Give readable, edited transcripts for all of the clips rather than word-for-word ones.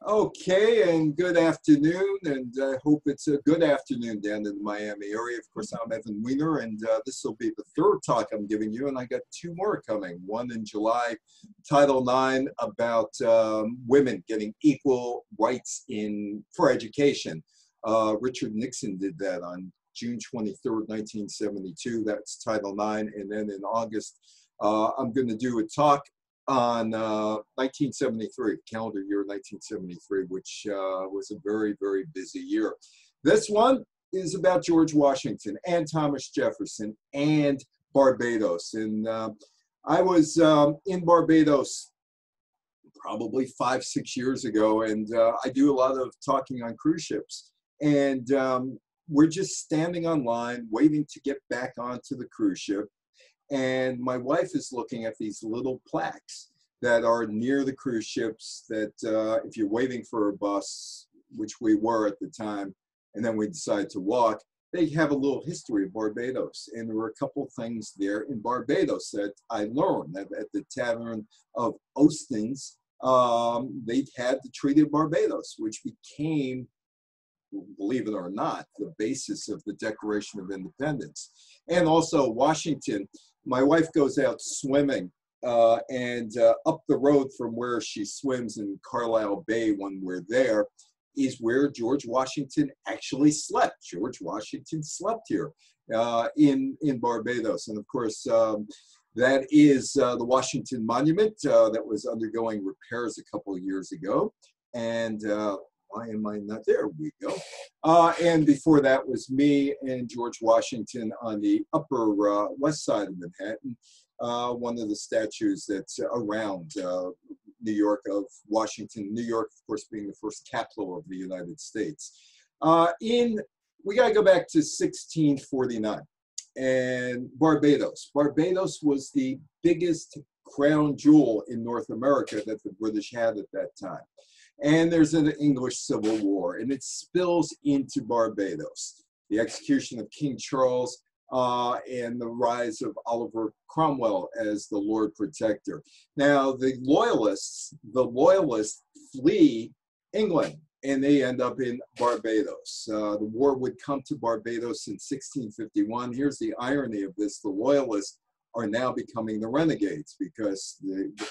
Okay, and good afternoon, and I hope it's a good afternoon down in the Miami area. Of course, I'm Evan Weiner, and this will be the third talk I'm giving you, and I got two more coming. One in July, Title IX, about women getting equal rights for education. Richard Nixon did that on June 23rd, 1972. That's Title IX, and then in August, I'm going to do a talk on 1973, calendar year 1973, which was a very, very busy year. This one is about George Washington and Thomas Jefferson and Barbados. And I was in Barbados probably 5-6 years ago, and I do a lot of talking on cruise ships. And we're just standing on line, waiting to get back onto the cruise ship. And my wife is looking at these little plaques that are near the cruise ships that if you're waiting for a bus, which we were at the time, and then we decided to walk, they have a little history of Barbados. And there were a couple things there in Barbados that I learned. That at the Tavern of Ostens, they had the Treaty of Barbados, which became, believe it or not, the basis of the Declaration of Independence. And also Washington, my wife goes out swimming and up the road from where she swims in Carlisle Bay when we're there is where George Washington actually slept. George Washington slept here in Barbados. And of course, that is the Washington Monument that was undergoing repairs a couple of years ago. And why am I not there? We go. And before that was me and George Washington on the upper west side of Manhattan, one of the statues that's around New York of Washington, New York, of course, being the first capital of the United States. We got to go back to 1649 and Barbados. Barbados was the biggest crown jewel in North America that the British had at that time. And there's an English Civil War, and it spills into Barbados. The execution of King Charles and the rise of Oliver Cromwell as the Lord Protector. Now, the loyalists flee England, and they end up in Barbados. The war would come to Barbados in 1651. Here's the irony of this. The loyalists are now becoming the renegades because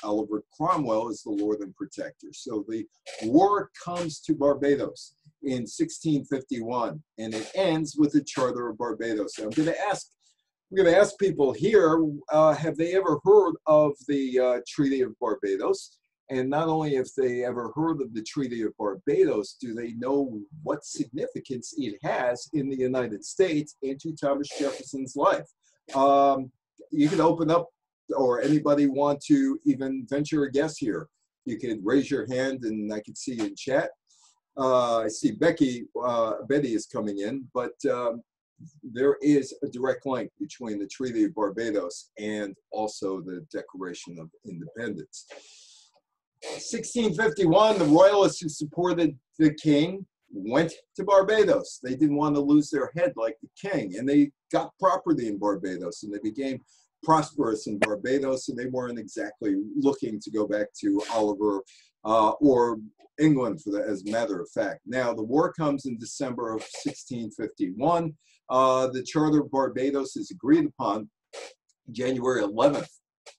Oliver Cromwell is the Lord and Protector. So the war comes to Barbados in 1651, and it ends with the Charter of Barbados. So I'm going to ask people here, have they ever heard of the Treaty of Barbados? And not only if they ever heard of the Treaty of Barbados, do they know what significance it has in the United States and to Thomas Jefferson's life? You can open up, or anybody want to even venture a guess here. You can raise your hand and I can see you in chat. I see Betty is coming in, but there is a direct link between the Treaty of Barbados and also the Declaration of Independence. 1651, the royalists who supported the king went to Barbados. They didn't want to lose their head like the king, and they got property in Barbados, and they became prosperous in Barbados, and they weren't exactly looking to go back to Oliver or England, as a matter of fact. Now, the war comes in December of 1651. The Charter of Barbados is agreed upon January 11th,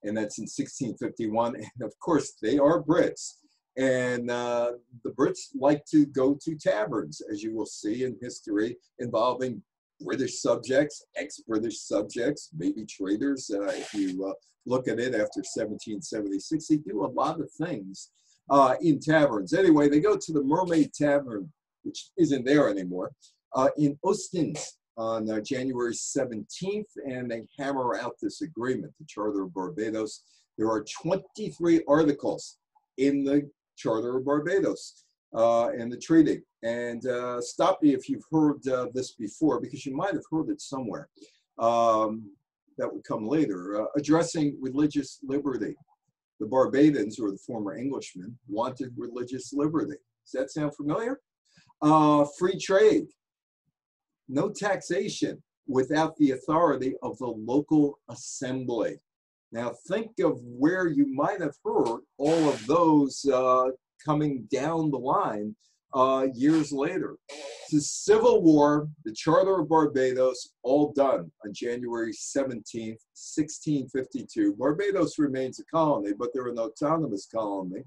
and that's in 1651. And of course, they are Brits. And the Brits like to go to taverns, as you will see in history, involving British subjects, ex-British subjects, maybe traders. If you look at it after 1776, they do a lot of things in taverns. Anyway, they go to the Mermaid Tavern, which isn't there anymore, in Ostens on January 17th, and they hammer out this agreement, the Charter of Barbados. There are 23 articles in the Charter of Barbados and the treaty. And stop me if you've heard this before, because you might have heard it somewhere. That would come later. Addressing religious liberty. The Barbadians, or the former Englishmen, wanted religious liberty. Does that sound familiar? Free trade. No taxation without the authority of the local assembly. Now think of where you might have heard all of those coming down the line years later. The Civil War, the Charter of Barbados, all done on January 17th, 1652. Barbados remains a colony, but they're an autonomous colony.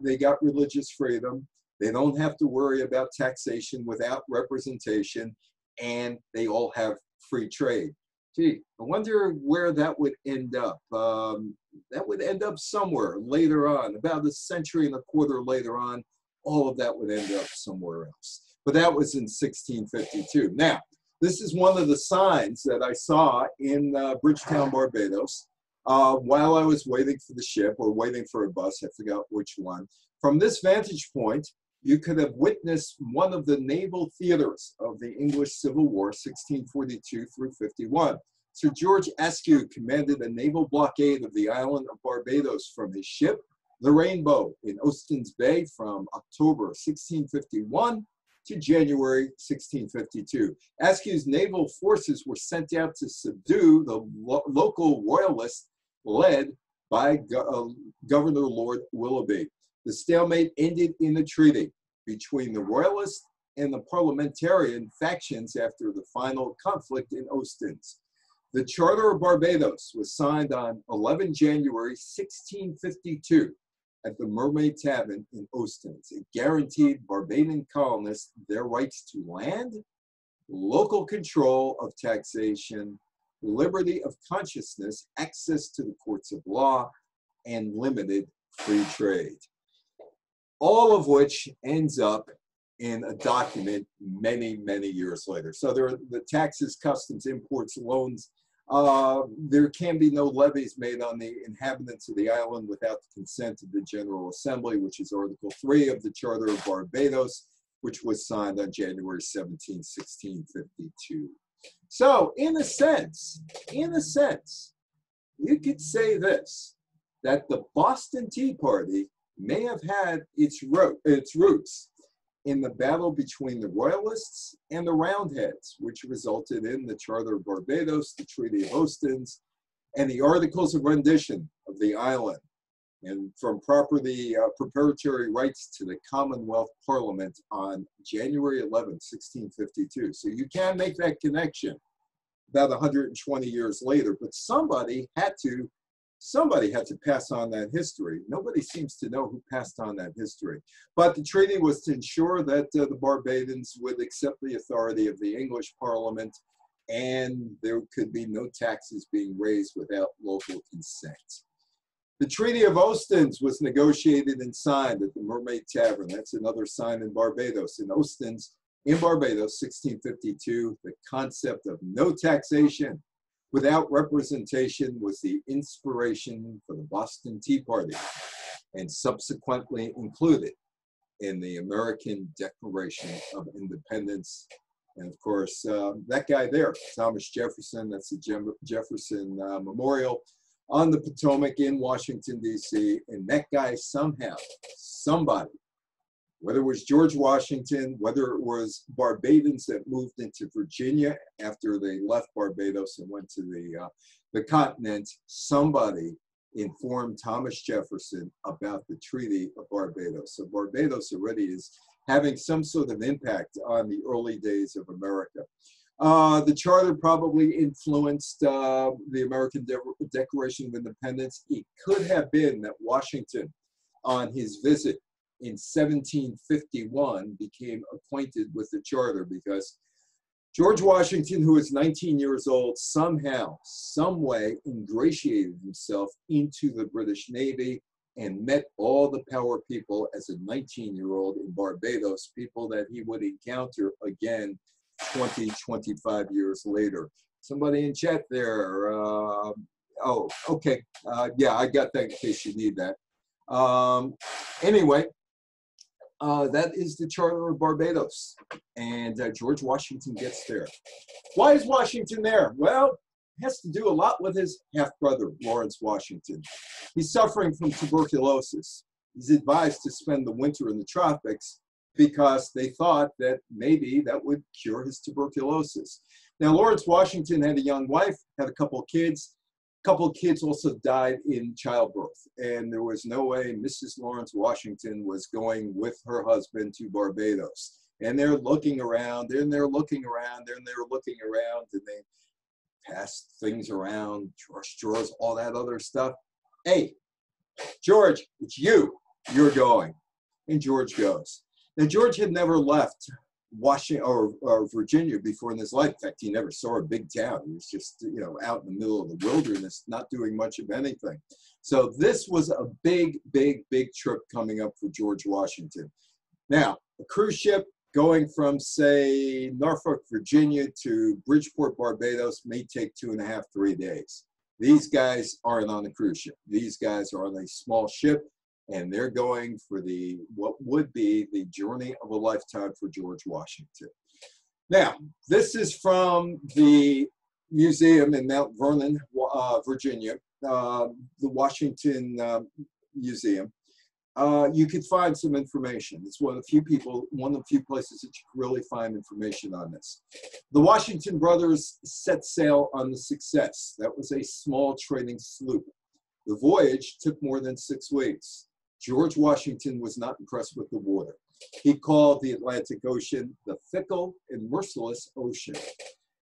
They got religious freedom. They don't have to worry about taxation without representation, and they all have free trade. Gee, I wonder where that would end up. That would end up somewhere later on, about a century and a quarter later on. All of that would end up somewhere else. But that was in 1652. Now, this is one of the signs that I saw in Bridgetown, Barbados, while I was waiting for the ship or waiting for a bus. I forgot which one. From this vantage point, you could have witnessed one of the naval theaters of the English Civil War, 1642 through 51. Sir George Askew commanded a naval blockade of the island of Barbados from his ship, the Rainbow, in Ostens Bay from October 1651 to January 1652. Askew's naval forces were sent out to subdue the local royalists led by Governor Lord Willoughby. The stalemate ended in a treaty between the royalists and the parliamentarian factions after the final conflict in Ostens. The Charter of Barbados was signed on 11 January 1652 at the Mermaid Tavern in Ostens. It guaranteed Barbadian colonists their rights to land, local control of taxation, liberty of consciousness, access to the courts of law, and limited free trade. All of which ends up in a document many, many years later. So there are the taxes, customs, imports, loans. There can be no levies made on the inhabitants of the island without the consent of the General Assembly, which is Article 3 of the Charter of Barbados, which was signed on January 17, 1652. So in a sense, you could say this, that the Boston Tea Party may have had its roots in the battle between the Royalists and the Roundheads, which resulted in the Charter of Barbados, the Treaty of Ostens, and the Articles of Rendition of the island, and from property preparatory rights to the Commonwealth Parliament on January 11, 1652. So you can make that connection about 120 years later, but somebody had to pass on that history. Nobody seems to know who passed on that history. But the treaty was to ensure that the Barbadians would accept the authority of the English Parliament, and there could be no taxes being raised without local consent. The Treaty of Ostens was negotiated and signed at the Mermaid Tavern. That's another sign in Barbados. In Ostens, in Barbados, 1652, the concept of no taxation without representation was the inspiration for the Boston Tea Party, and subsequently included in the American Declaration of Independence. And of course, that guy there, Thomas Jefferson, that's the Jefferson Memorial on the Potomac in Washington, D.C. And that guy somehow, somebody, whether it was George Washington, whether it was Barbadians that moved into Virginia after they left Barbados and went to the continent, somebody informed Thomas Jefferson about the Treaty of Barbados. So Barbados already is having some sort of impact on the early days of America. The charter probably influenced the American Declaration of Independence. It could have been that Washington, on his visit in 1751, became acquainted with the charter, because George Washington, who was 19 years old, somehow, some way ingratiated himself into the British Navy and met all the power people as a 19-year-old in Barbados, people that he would encounter again 20, 25 years later. Somebody in chat there. Oh, okay. Yeah, I got that in case you need that. Anyway, that is the Charter of Barbados, and George Washington gets there. Why is Washington there? Well, it has to do a lot with his half-brother, Lawrence Washington. He's suffering from tuberculosis. He's advised to spend the winter in the tropics because they thought that maybe that would cure his tuberculosis. Now, Lawrence Washington had a young wife, had a couple of kids. couple of kids also died in childbirth, and there was no way Mrs. Lawrence Washington was going with her husband to Barbados. And they're looking around, and they're looking around, and they're looking around, and they pass things around, straws, all that other stuff. Hey, George, it's you. You're going. And George goes. Now, George had never left Washington or Virginia before in his life. In fact, he never saw a big town. He was just, you know, out in the middle of the wilderness, not doing much of anything. So this was a big, big, big trip coming up for George Washington. Now, a cruise ship going from, say, Norfolk, Virginia to Bridgeport, Barbados may take 2.5, 3 days. These guys aren't on a cruise ship. These guys are on a small ship, and they're going for what would be the journey of a lifetime for George Washington. Now, this is from the museum in Mount Vernon, Virginia, the Washington Museum. You could find some information. It's one of the few places that you can really find information on this. The Washington brothers set sail on the Success. That was a small trading sloop. The voyage took more than 6 weeks. George Washington was not impressed with the water. He called the Atlantic Ocean the fickle and merciless ocean.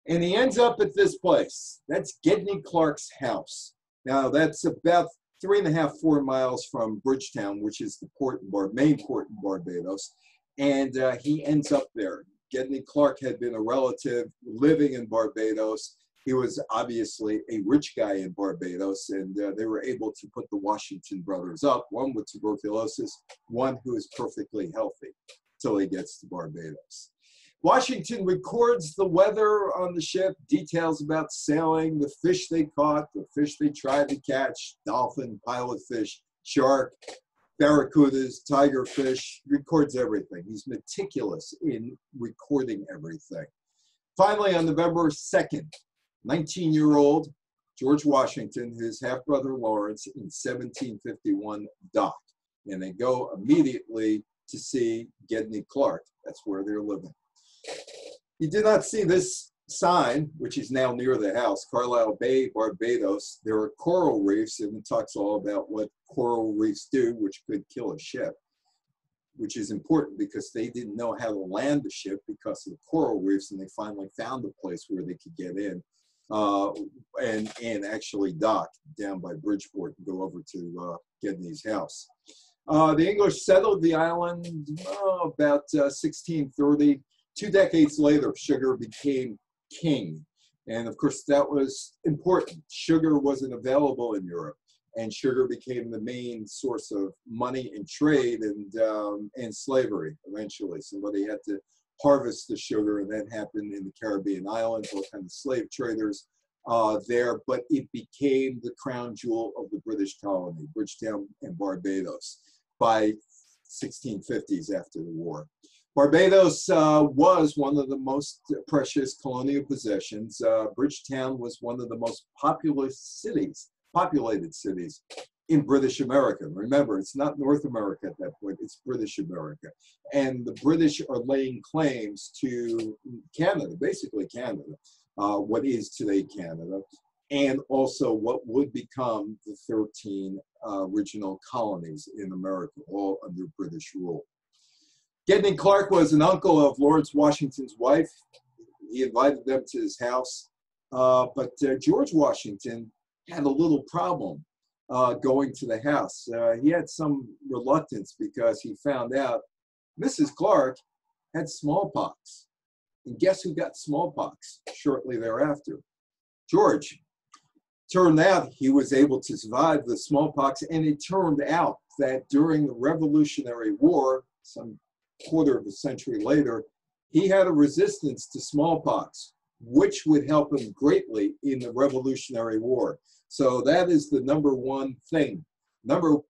And he ends up at this place. That's Gedney Clark's house. Now, that's about 3.5, 4 miles from Bridgetown, which is the main port in Barbados. And he ends up there. Gedney Clark had been a relative living in Barbados. He was obviously a rich guy in Barbados, and they were able to put the Washington brothers up, one with tuberculosis, one who is perfectly healthy, till he gets to Barbados. Washington records the weather on the ship, details about sailing, the fish they caught, the fish they tried to catch, dolphin, pilotfish, shark, barracudas, tigerfish, records everything. He's meticulous in recording everything. Finally, on November 2nd, 19-year-old George Washington, his half-brother Lawrence, in 1751 dock. And they go immediately to see Gedney Clark. That's where they're living. You did not see this sign, which is now near the house, Carlisle Bay, Barbados. There are coral reefs, and it talks all about what coral reefs do, which could kill a ship, which is important because they didn't know how to land the ship because of the coral reefs, and they finally found a place where they could get in and actually dock down by Bridgeport and go over to Gedney's house. The English settled the island about 1630. 2 decades later, sugar became king. And of course, that was important. Sugar wasn't available in Europe, and sugar became the main source of money and trade and slavery eventually. Somebody had to harvest the sugar, and that happened in the Caribbean islands, all kinds of slave traders there, but it became the crown jewel of the British colony, Bridgetown and Barbados, by 1650s after the war. Barbados was one of the most precious colonial possessions. Bridgetown was one of the most populated cities in British America. Remember, it's not North America at that point, it's British America. And the British are laying claims to Canada, basically Canada, what is today Canada, and also what would become the 13 original colonies in America, all under British rule. Gedney Clark was an uncle of Lawrence Washington's wife. He invited them to his house, but George Washington had a little problem going to the house. He had some reluctance because he found out Mrs. Clark had smallpox. And guess who got smallpox shortly thereafter? George. Turned out he was able to survive the smallpox, and it turned out that during the Revolutionary War, some quarter of a century later, he had a resistance to smallpox, which would help him greatly in the Revolutionary War. So that is the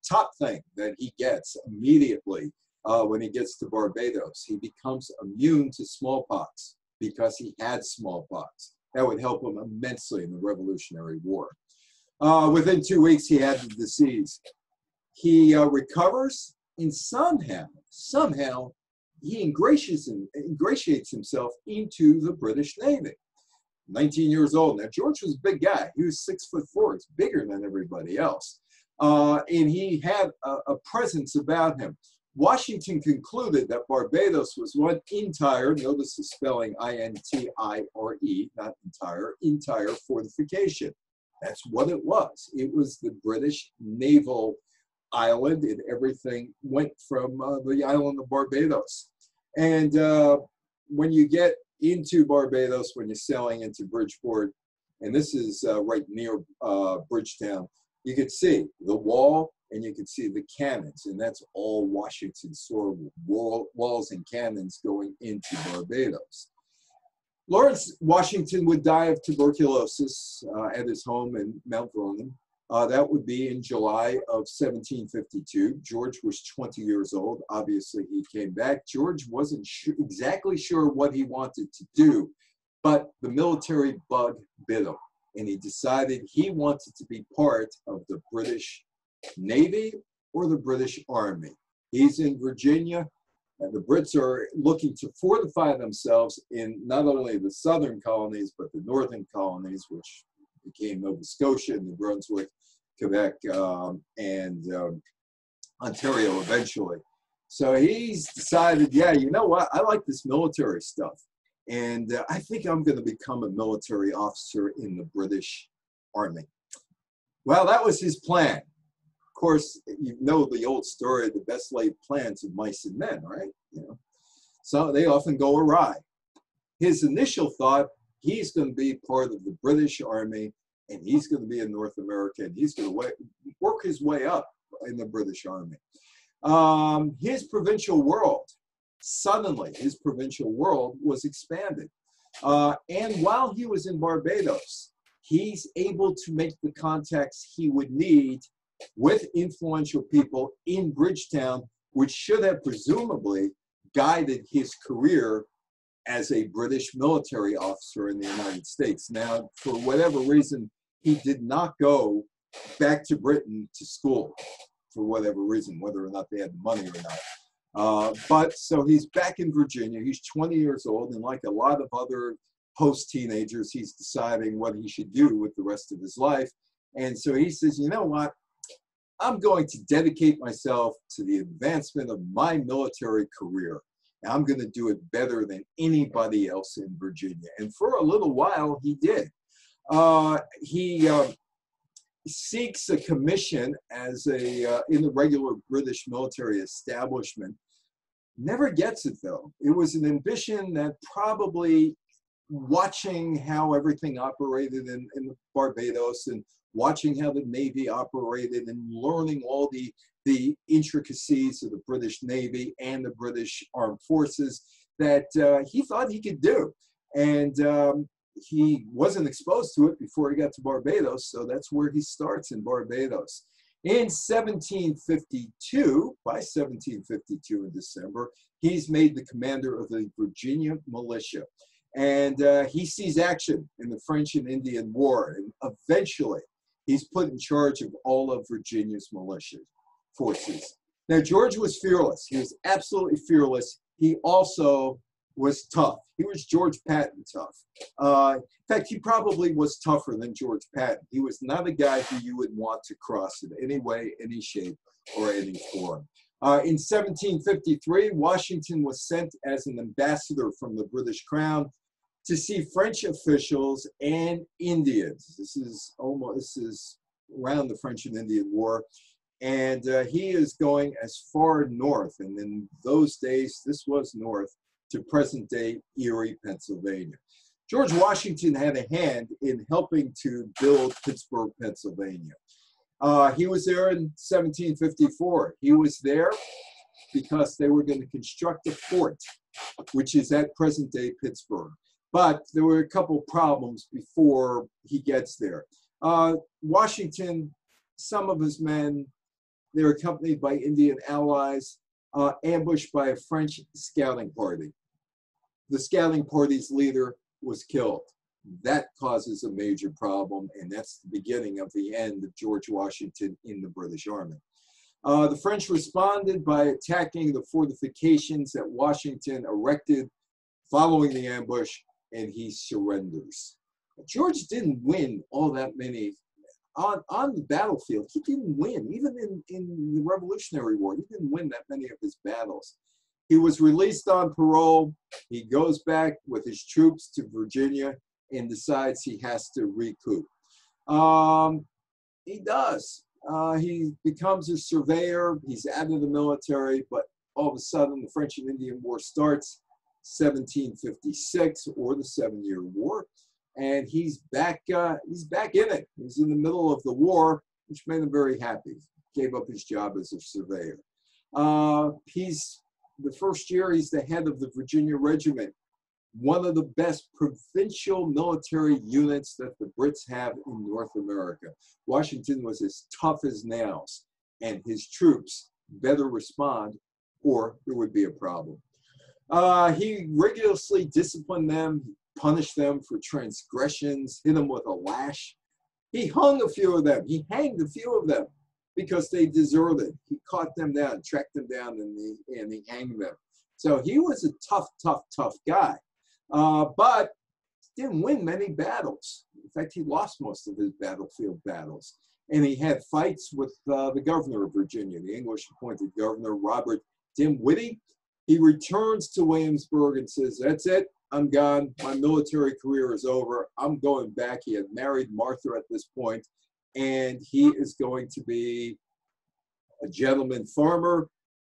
top thing that he gets immediately when he gets to Barbados. He becomes immune to smallpox because he had smallpox. That would help him immensely in the Revolutionary War. Within 2 weeks, he had the disease. He recovers, and somehow, he ingratiates himself into the British Navy. 19 years old. Now, George was a big guy. He was 6'4". He's bigger than everybody else. And he had a presence about him. Washington concluded that Barbados was one entire, notice the spelling I-N-T-I-R-E, not entire fortification. That's what it was. It was the British naval island, and everything went from the island of Barbados. And when you get into Barbados, when you're sailing into Bridgeport, and this is right near Bridgetown, you could see the wall and you could see the cannons, and that's all Washington saw, walls and cannons going into Barbados. Lawrence Washington would die of tuberculosis at his home in Mount Vernon. That would be in July of 1752. George was 20 years old. Obviously, he came back. George wasn't exactly sure what he wanted to do, but the military bug bit him, and he decided he wanted to be part of the British Navy or the British Army. He's in Virginia, and the Brits are looking to fortify themselves in not only the southern colonies, but the northern colonies, which became Nova Scotia, New Brunswick, Quebec, and Ontario eventually. So he's decided, yeah, you know what? I like this military stuff. And I think I'm going to become a military officer in the British Army. Well, that was his plan. Of course, you know the old story, the best laid plans of mice and men, right? You know, so they often go awry. His initial thought, he's going to be part of the British Army, and he's going to be in North America, and he's going to work his way up in the British Army. His provincial world, suddenly his provincial world was expanded. And while he was in Barbados, he's able to make the contacts he would need with influential people in Bridgetown, which should have presumably guided his career as a British military officer in the United States. Now, for whatever reason, he did not go back to Britain to school, for whatever reason, whether or not they had the money or not. But so he's back in Virginia. He's 20 years old, and like a lot of other post-teenagers, he's deciding what he should do with the rest of his life. And so he says, you know what? I'm going to dedicate myself to the advancement of my military career. And I'm going to do it better than anybody else in Virginia. And for a little while, he did. He seeks a commission as in the regular British military establishment. Never gets it, though. It was an ambition that probably, watching how everything operated in Barbados and watching how the Navy operated and learning all the intricacies of the British Navy and the British Armed Forces, that he thought he could do. And he wasn't exposed to it before he got to Barbados, so that's where he starts, in Barbados. In 1752, by 1752 in December, he's made the commander of the Virginia militia. And he sees action in the French and Indian War, and eventually he's put in charge of all of Virginia's militia forces. Now, George was fearless. He was absolutely fearless. He also was tough. He was George Patton tough. In fact, he probably was tougher than George Patton. He was not a guy who you would want to cross in any way, any shape, or any form. In 1753, Washington was sent as an ambassador from the British Crown to see French officials and Indians. This is around the French and Indian War. And he is going as far north, and in those days, this was north, to present-day Erie, Pennsylvania. George Washington had a hand in helping to build Pittsburgh, Pennsylvania. He was there in 1754. He was there because they were going to construct a fort, which is at present-day Pittsburgh. But there were a couple problems before he gets there. Washington, some of his men, they were accompanied by Indian allies, ambushed by a French scouting party. The scouting party's leader was killed. That causes a major problem, and that's the beginning of the end of George Washington in the British Army. The French responded by attacking the fortifications that Washington erected following the ambush, and he surrenders. George didn't win all that many on the battlefield. He didn't win, even in the Revolutionary War. He didn't win that many of his battles. He was released on parole. He goes back with his troops to Virginia and decides he has to recoup. He does. He becomes a surveyor. He's out of the military, but all of a sudden the French and Indian War starts, 1756, or the 7-Year War, and he's back in it. He's in the middle of the war, which made him very happy. Gave up his job as a surveyor. The first year, he's the head of the Virginia Regiment, one of the best provincial military units that the Brits have in North America. Washington was as tough as nails, and his troops better respond or there would be a problem. He rigorously disciplined them, punished them for transgressions, hit them with a lash. He hung a few of them. He hanged a few of them because they deserted. He caught them down, tracked them down, and he hanged them. So he was a tough guy. But didn't win many battles. In fact, he lost most of his battlefield battles. And he had fights with the governor of Virginia, the English-appointed governor, Robert Dinwiddie. He returns to Williamsburg and says, that's it, I'm gone. My military career is over. I'm going back. He had married Martha at this point, and he is going to be a gentleman farmer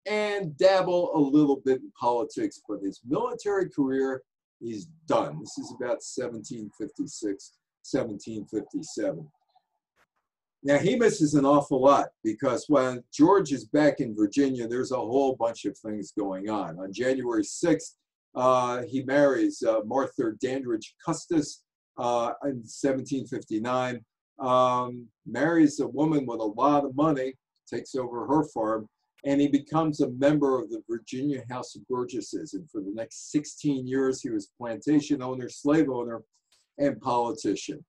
and dabble a little bit in politics, but his military career is done. This is about 1756, 1757. Now, he misses an awful lot because when George is back in Virginia, there's a whole bunch of things going on. On January 6th, he marries Martha Dandridge Custis in 1759, marries a woman with a lot of money, takes over her farm, and he becomes a member of the Virginia House of Burgesses. And for the next 16 years, he was plantation owner, slave owner, and politician.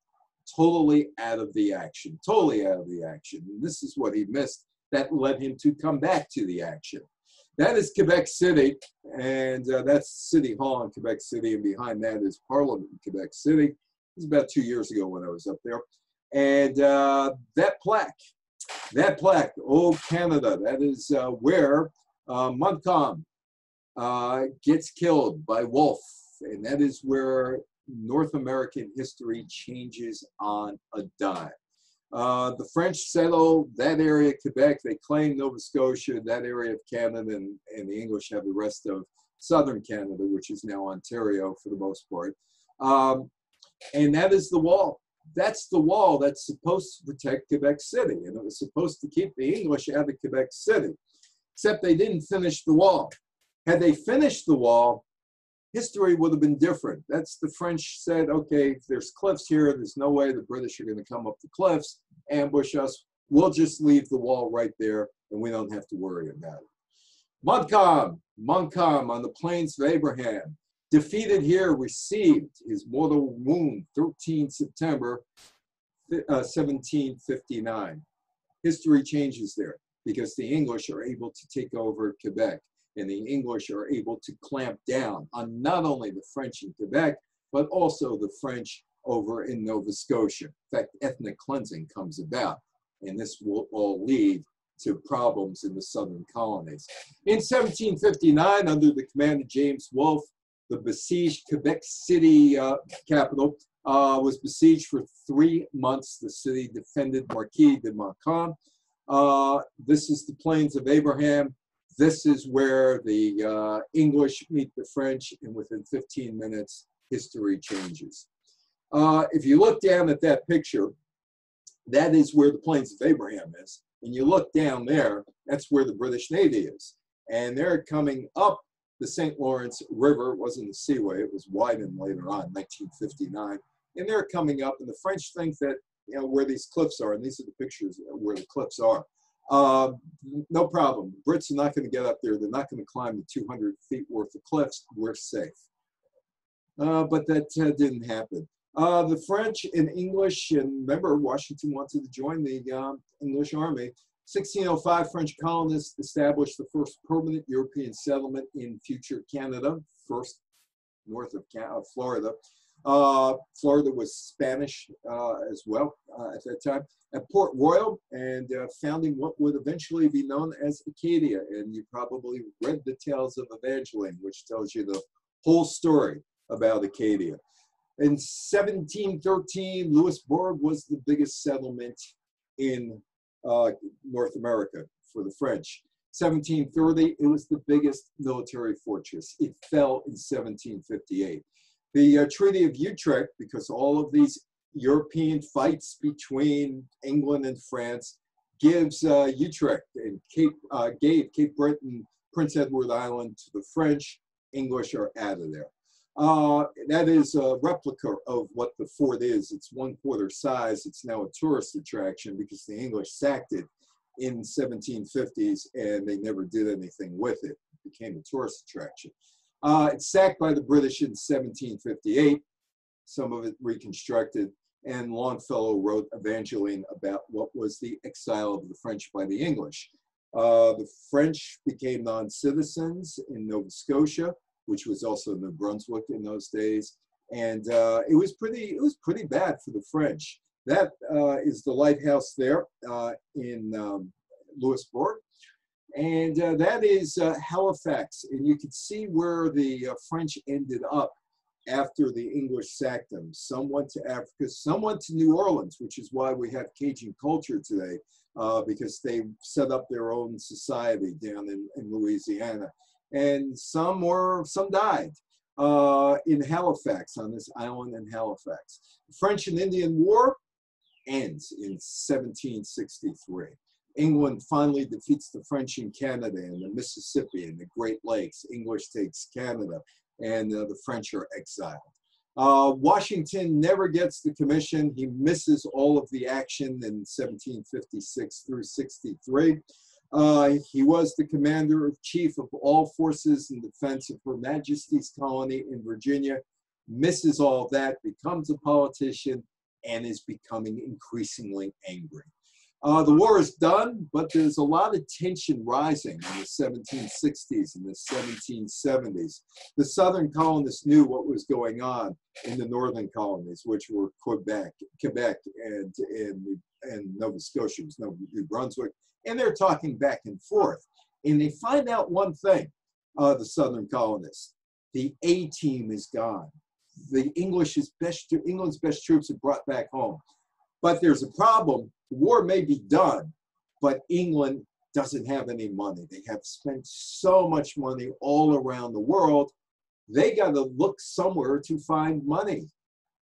Totally out of the action, totally out of the action. And this is what he missed that led him to come back to the action. That is Quebec City, and that's City Hall in Quebec City, and behind that is Parliament in Quebec City. It was about 2 years ago when I was up there. And that plaque, Old Canada, that is where Montcalm gets killed by Wolfe, and that is where North American history changes on a dime. The French settle that area of Quebec. They claim Nova Scotia, that area of Canada, and the English have the rest of southern Canada, which is now Ontario for the most part. And that is the wall. That's the wall that's supposed to protect Quebec City, and it was supposed to keep the English out of Quebec City, except they didn't finish the wall. Had they finished the wall, history would have been different. That's the French said, okay, if there's cliffs here, there's no way the British are going to come up the cliffs, ambush us. We'll just leave the wall right there, and we don't have to worry about it. Montcalm on the Plains of Abraham, defeated here, received his mortal wound 13 September 1759. History changes there because the English are able to take over Quebec, and the English are able to clamp down on not only the French in Quebec, but also the French over in Nova Scotia. In fact, ethnic cleansing comes about, and this will all lead to problems in the southern colonies. In 1759, under the command of James Wolfe, the besieged Quebec City capital was besieged for 3 months. The city defended Marquis de Montcalm. This is the Plains of Abraham. This is where the English meet the French, and within 15 minutes, history changes. If you look down at that picture, that is where the Plains of Abraham is. And you look down there, that's where the British Navy is. And they're coming up the St. Lawrence River. It wasn't a seaway, it was widened later on, 1959. And they're coming up, and the French think that, you know, where these cliffs are, and these are the pictures where the cliffs are. No problem. The Brits are not going to get up there. They're not going to climb the 200 feet worth of cliffs. We're safe. But that didn't happen. The French and English, and remember, Washington wanted to join the English army. 1605, French colonists established the first permanent European settlement in future Canada, first north of Florida. Florida was Spanish as well at that time. At Port Royal, and founding what would eventually be known as Acadia. And you probably read the Tales of Evangeline, which tells you the whole story about Acadia. In 1713, Louisbourg was the biggest settlement in North America for the French. 1730, it was the biggest military fortress. It fell in 1758. The Treaty of Utrecht, because all of these European fights between England and France, gives Utrecht and gave Cape Breton, Prince Edward Island to the French. English are out of there. That is a replica of what the fort is. It's 1/4 size. It's now a tourist attraction because the English sacked it in 1750s and they never did anything with it. It became a tourist attraction. It's sacked by the British in 1758, some of it reconstructed, and Longfellow wrote Evangeline about what was the exile of the French by the English. The French became non-citizens in Nova Scotia, which was also New Brunswick in those days, and it was pretty bad for the French. That is the lighthouse there in Louisbourg. And that is Halifax. And you can see where the French ended up after the English sacked them. Some went to Africa, some went to New Orleans, which is why we have Cajun culture today, because they set up their own society down in Louisiana. And some died in Halifax, on this island in Halifax. The French and Indian War ends in 1763. England finally defeats the French in Canada and the Mississippi and the Great Lakes. English takes Canada, and the French are exiled. Washington never gets the commission. He misses all of the action in 1756 through 63. He was the commander-in-chief of all forces in defense of Her Majesty's colony in Virginia, misses all of that, becomes a politician, and is becoming increasingly angry. The war is done, but there's a lot of tension rising in the 1760s and the 1770s. The Southern colonists knew what was going on in the Northern colonies, which were Quebec and Nova Scotia, New Brunswick, and they're talking back and forth. And they find out one thing, the Southern colonists: the A-team is gone. The England's best troops are brought back home. But there's a problem. The war may be done, but England doesn't have any money. They have spent so much money all around the world. They got to look somewhere to find money.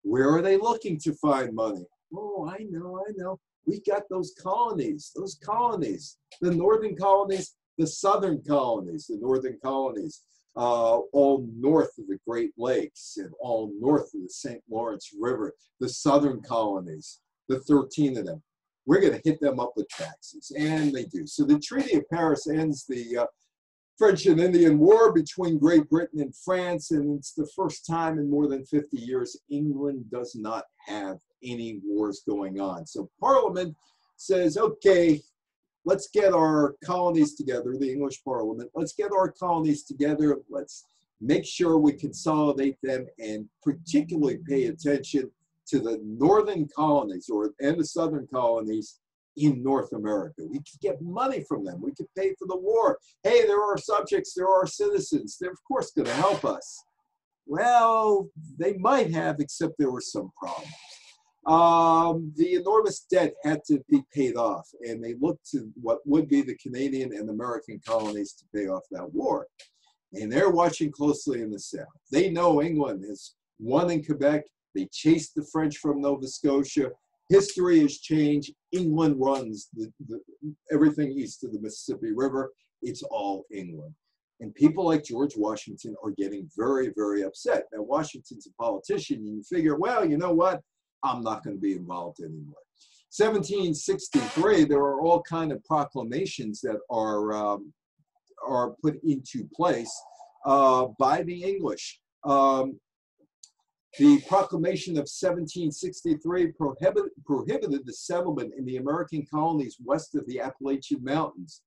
Where are they looking to find money? Oh, I know. We got those colonies, the northern colonies, the southern colonies, the northern colonies, all north of the Great Lakes and all north of the St. Lawrence River, the southern colonies, the 13 of them. We're going to hit them up with taxes, and they do. So the Treaty of Paris ends the French and Indian War between Great Britain and France, and it's the first time in more than 50 years England does not have any wars going on. So Parliament says, okay, let's get our colonies together, the English Parliament, let's get our colonies together, let's make sure we consolidate them, and particularly pay attention to the northern colonies and the southern colonies in North America. We could get money from them. We could pay for the war. Hey, there are subjects, there are citizens. They're of course going to help us. Well, they might have, except there were some problems. The enormous debt had to be paid off, and they looked to what would be the Canadian and American colonies to pay off that war. And they're watching closely in the South. They know England has won in Quebec. They chased the French from Nova Scotia. History has changed. England runs everything east of the Mississippi River. It's all England. And people like George Washington are getting very, very upset. Now, Washington's a politician, and you figure, well, you know what? I'm not going to be involved anymore. 1763, there are all kinds of proclamations that are put into place by the English. The Proclamation of 1763 prohibited the settlement in the American colonies west of the Appalachian Mountains.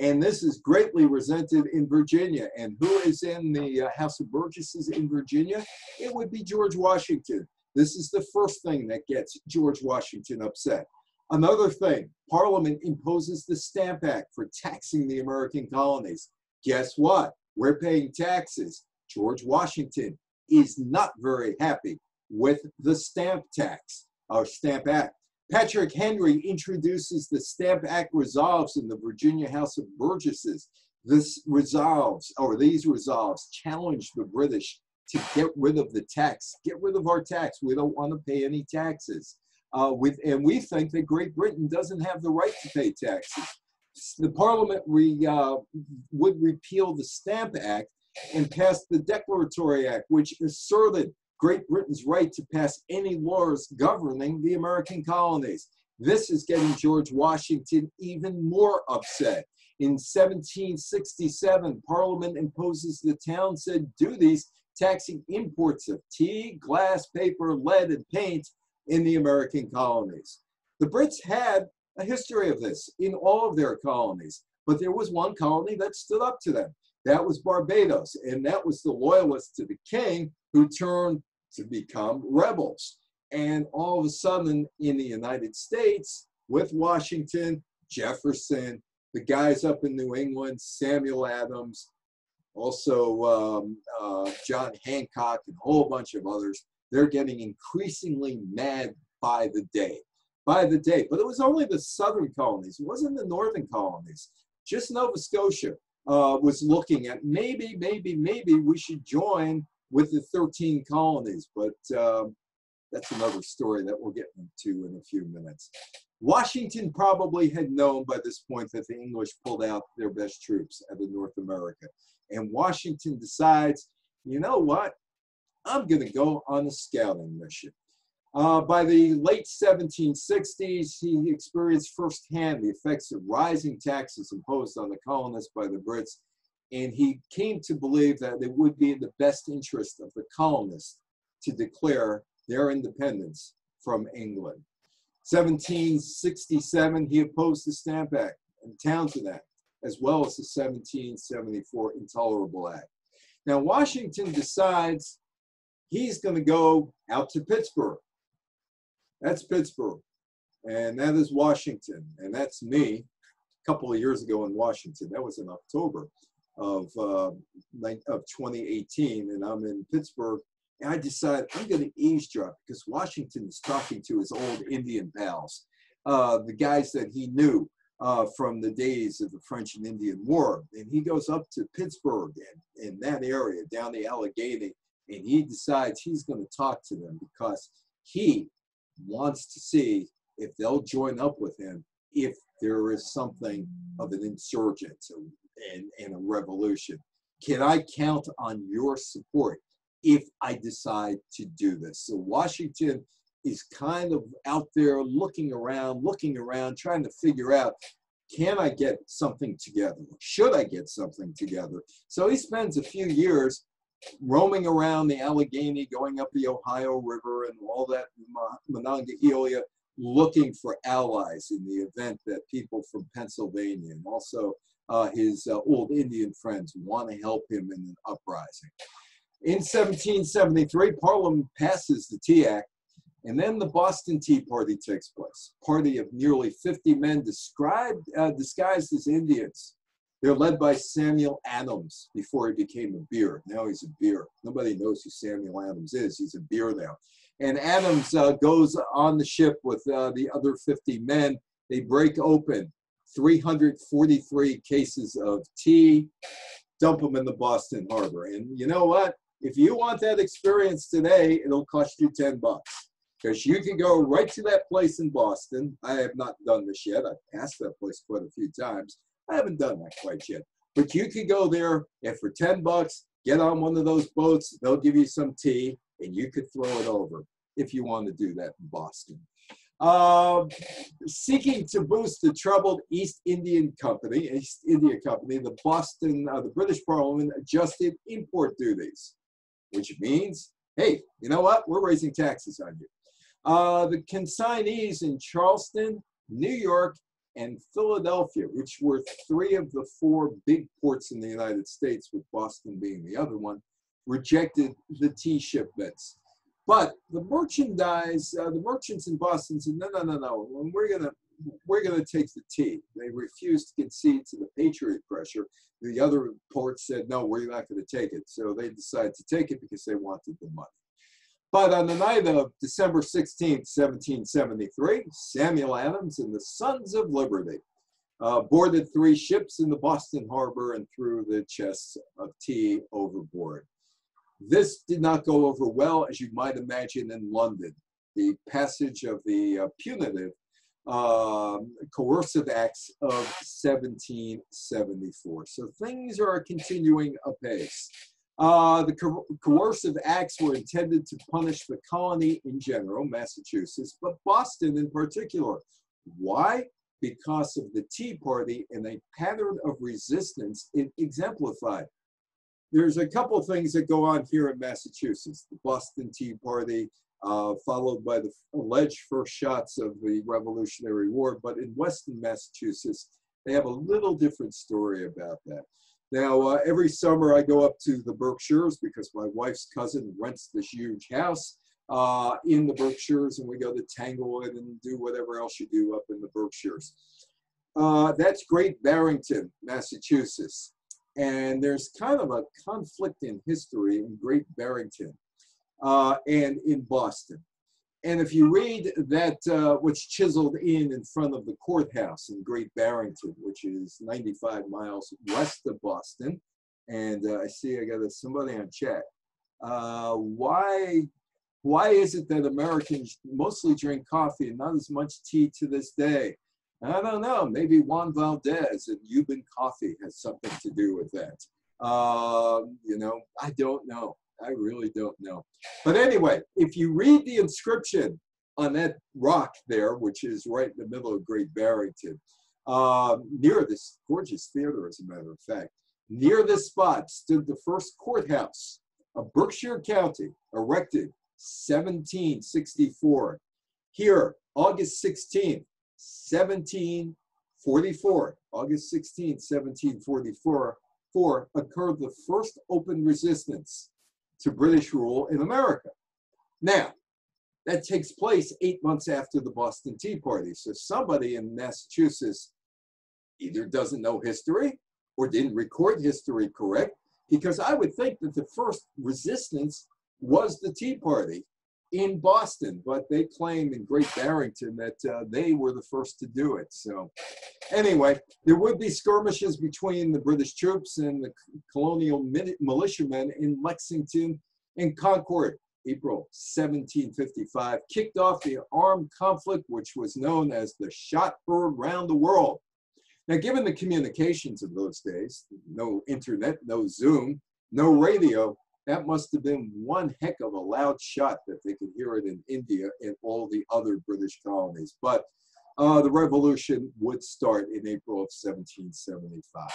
And this is greatly resented in Virginia. And who is in the House of Burgesses in Virginia? It would be George Washington. This is the first thing that gets George Washington upset. Another thing, Parliament imposes the Stamp Act for taxing the American colonies. Guess what? We're paying taxes. George Washington is not very happy with the stamp tax, or Stamp Act. Patrick Henry introduces the Stamp Act Resolves in the Virginia House of Burgesses. These resolves challenge the British to get rid of the tax. Get rid of our tax. We don't want to pay any taxes. And we think that Great Britain doesn't have the right to pay taxes. The Parliament would repeal the Stamp Act and pass the Declaratory Act, which asserted Great Britain's right to pass any laws governing the American colonies. This is getting George Washington even more upset. In 1767, Parliament imposes the Townshend duties taxing imports of tea, glass, paper, lead, and paint in the American colonies. The Brits had a history of this in all of their colonies, but there was one colony that stood up to them. That was Barbados, and that was the loyalists to the king who turned to become rebels. And all of a sudden in the United States, with Washington, Jefferson, the guys up in New England, Samuel Adams, also John Hancock, and a whole bunch of others, they're getting increasingly mad by the day. By the day. But it was only the southern colonies. It wasn't the northern colonies. Just Nova Scotia was looking at maybe we should join with the 13 colonies, but that's another story that we'll get into in a few minutes. Washington probably had known by this point that the English pulled out their best troops out of North America. And Washington decides, you know what? I'm going to go on a scouting mission. By the late 1760s, he experienced firsthand the effects of rising taxes imposed on the colonists by the Brits, and he came to believe that it would be in the best interest of the colonists to declare their independence from England. 1767, he opposed the Stamp Act and Townshend Act, as well as the 1774 Intolerable Act. Now, Washington decides he's going to go out to Pittsburgh. That's Pittsburgh, and that is Washington, and that's me a couple of years ago in Washington. That was in October of 2018, and I'm in Pittsburgh, and I decided I'm going to eavesdrop because Washington is talking to his old Indian pals, the guys that he knew from the days of the French and Indian War, and he goes up to Pittsburgh and in that area down the Allegheny, and he decides he's going to talk to them because he wants to see if they'll join up with him if there is something of an insurgence and a revolution. Can I count on your support if I decide to do this? So Washington is kind of out there looking around, trying to figure out, can I get something together? Should I get something together? So he spends a few years roaming around the Allegheny, going up the Ohio River and all that Monongahela, looking for allies in the event that people from Pennsylvania and also his old Indian friends want to help him in an uprising. In 1773, Parliament passes the Tea Act, and then the Boston Tea Party takes place. A party of nearly 50 men disguised as Indians. They're led by Samuel Adams before he became a beer. Now he's a beer. Nobody knows who Samuel Adams is. He's a beer now. And Adams goes on the ship with the other 50 men. They break open 343 cases of tea, dump them in the Boston Harbor. And you know what? If you want that experience today, it'll cost you $10. Because you can go right to that place in Boston. I have not done this yet. I've passed that place quite a few times. I haven't done that quite yet. But you could go there and for $10, get on one of those boats. They'll give you some tea and you could throw it over if you want to do that in Boston. Seeking to boost the troubled East India Company, the British Parliament adjusted import duties, which means, hey, you know what? We're raising taxes on you. The consignees in Charleston, New York, and Philadelphia, which were three of the four big ports in the United States, with Boston being the other one, rejected the tea shipments. But the merchandise, the merchants in Boston said, no, no, no, no, we're gonna take the tea. They refused to concede to the Patriot pressure. The other ports said, no, we're not gonna take it. So they decided to take it because they wanted the money. But on the night of December 16th, 1773, Samuel Adams and the Sons of Liberty boarded three ships in the Boston harbor and threw the chests of tea overboard. This did not go over well, as you might imagine, in London. The passage of the punitive coercive acts of 1774. So things are continuing apace. The coercive acts were intended to punish the colony in general, Massachusetts, but Boston in particular. Why? Because of the Tea Party and a pattern of resistance it exemplified. There's a couple things that go on here in Massachusetts. The Boston Tea Party, followed by the alleged first shots of the Revolutionary War, but in Western Massachusetts, they have a little different story about that. Now, every summer I go up to the Berkshires because my wife's cousin rents this huge house in the Berkshires, and we go to Tanglewood and do whatever else you do up in the Berkshires. That's Great Barrington, Massachusetts. And there's kind of a conflict in history in Great Barrington and in Boston. And if you read that, what's chiseled in front of the courthouse in Great Barrington, which is 95 miles west of Boston, and I see I got somebody on chat. Why is it that Americans mostly drink coffee and not as much tea to this day? I don't know. Maybe Juan Valdez and Cuban coffee has something to do with that. You know, I don't know. I really don't know. But anyway, if you read the inscription on that rock there, which is right in the middle of Great Barrington, near this gorgeous theater, as a matter of fact, near this spot stood the first courthouse of Berkshire County, erected 1764. Here, August 16th, 1744, August 16, 1744, occurred the first open resistance to British rule in America. Now, that takes place 8 months after the Boston Tea Party. So somebody in Massachusetts either doesn't know history or didn't record history correct, because I would think that the first resistance was the Tea Party in Boston, but they claim in Great Barrington that they were the first to do it. So anyway, there would be skirmishes between the British troops and the colonial militiamen in Lexington and Concord. April 1755 kicked off the armed conflict, which was known as the shot heard round the world. Now, given the communications of those days, no internet, no Zoom, no radio, that must have been one heck of a loud shot that they could hear it in India and all the other British colonies. But the revolution would start in April of 1775.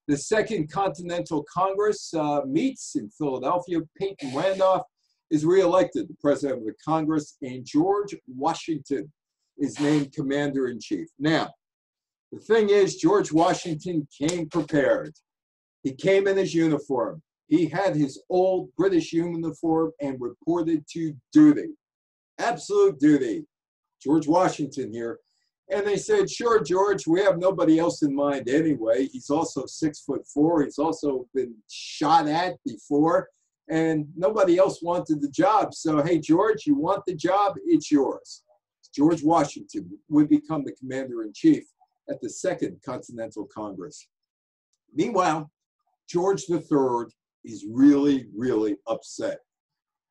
The Second Continental Congress meets in Philadelphia. Peyton Randolph is reelected the president of the Congress, and George Washington is named commander-in-chief. Now, the thing is, George Washington came prepared. He came in his uniform. He had his old British uniform and reported to duty. Absolute duty. George Washington here. And they said, sure, George, we have nobody else in mind anyway. He's also 6'4". He's also been shot at before. And nobody else wanted the job. So, hey, George, you want the job? It's yours. George Washington would become the commander-in-chief at the Second Continental Congress. Meanwhile, George III is really, really upset.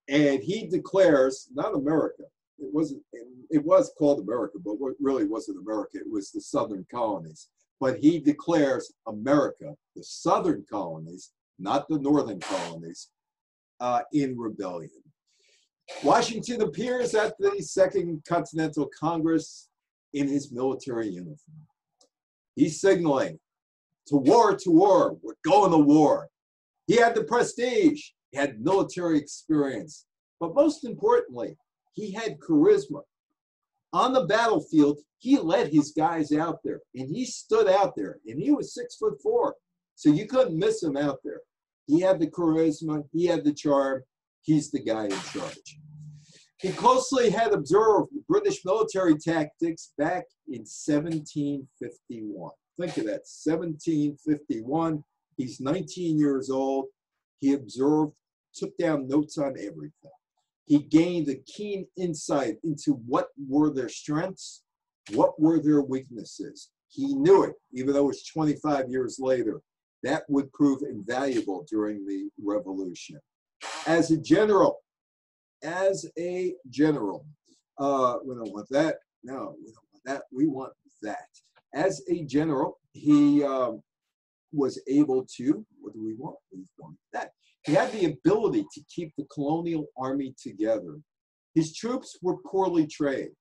And he declares, not America, it was called America, but what really wasn't America, it was the Southern colonies. But he declares America, the Southern colonies, not the Northern colonies, in rebellion. Washington appears at the Second Continental Congress in his military uniform. He's signaling, to war, we're going to war. He had the prestige, he had military experience, but most importantly, he had charisma. On the battlefield, he led his guys out there, and he stood out there, and he was 6'4", so you couldn't miss him out there. He had the charisma, he had the charm, he's the guy in charge. He closely had observed British military tactics back in 1751. Think of that, 1751. He's 19 years old. He observed, took down notes on everything. He gained a keen insight into what were their strengths, what were their weaknesses. He knew it, even though it was 25 years later. That would prove invaluable during the Revolution. As a general, we don't want that. No, we don't want that. We want that. As a general, he was able to, what do we want? We want that. He had the ability to keep the colonial army together. His troops were poorly trained.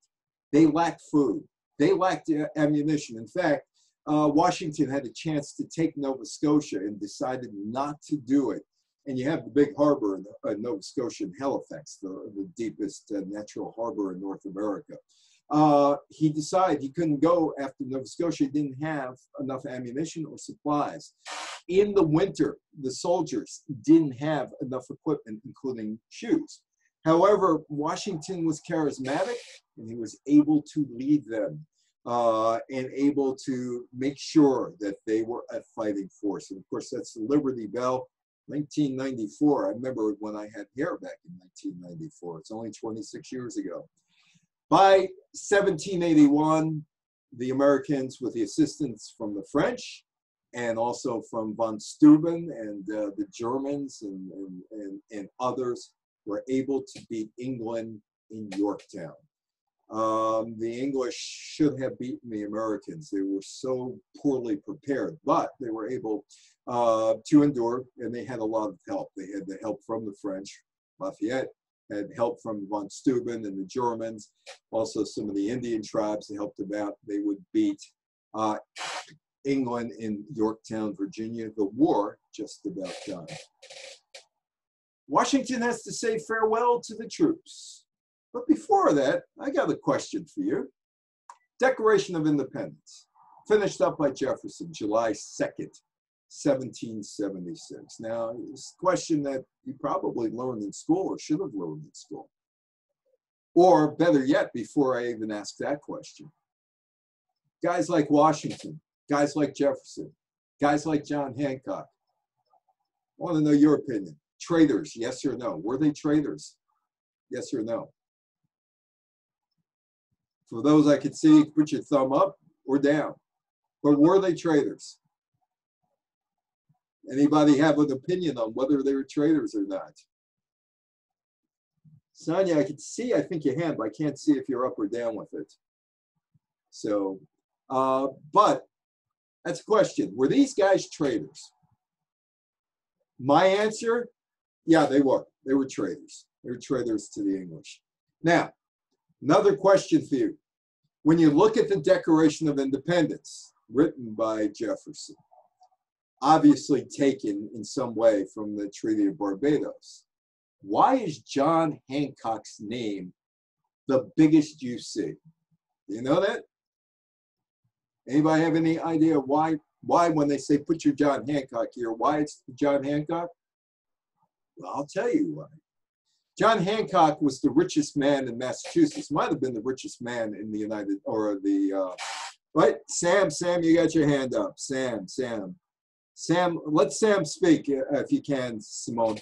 They lacked food. They lacked ammunition. In fact, Washington had a chance to take Nova Scotia and decided not to do it. And you have the big harbor in Nova Scotia in Halifax, the deepest natural harbor in North America. He decided he couldn't go after Nova Scotia. He didn't have enough ammunition or supplies. In the winter, the soldiers didn't have enough equipment, including shoes. However, Washington was charismatic, and he was able to lead them and able to make sure that they were a fighting force. And of course, that's the Liberty Bell. 1994, I remember when I had hair back in 1994. It's only 26 years ago. By 1781, the Americans, with the assistance from the French and also from von Steuben and the Germans and others, were able to beat England in Yorktown. The English should have beaten the Americans. They were so poorly prepared, but they were able to endure, and they had a lot of help. They had the help from the French. Lafayette had help from von Steuben and the Germans, also some of the Indian tribes that helped them out. They would beat England in Yorktown, Virginia. The war just about done. Washington has to say farewell to the troops. But before that, I got a question for you. Declaration of Independence, finished up by Jefferson, July 2nd, 1776. Now, it's a question that you probably learned in school or should have learned in school. Or better yet, before I even ask that question, guys like Washington, guys like Jefferson, guys like John Hancock, I want to know your opinion. Traitors, yes or no? Were they traitors? Yes or no? For those I could see, put your thumb up or down. But were they traitors? Anybody have an opinion on whether they were traitors or not? Sonia, I could see, I think your hand, but I can't see if you're up or down with it. So, but that's a question. Were these guys traitors? My answer, yeah, they were. They were traitors. They were traitors to the English. Now, another question for you. When you look at the Declaration of Independence, written by Jefferson, obviously taken in some way from the Treaty of Barbados, why is John Hancock's name the biggest you see? Do you know that? Anybody have any idea why when they say put your John Hancock here, why it's John Hancock? Well, I'll tell you why. John Hancock was the richest man in Massachusetts. Might have been the richest man in the United, or the, right? Sam, you got your hand up. Sam, let Sam speak if you can, Simone.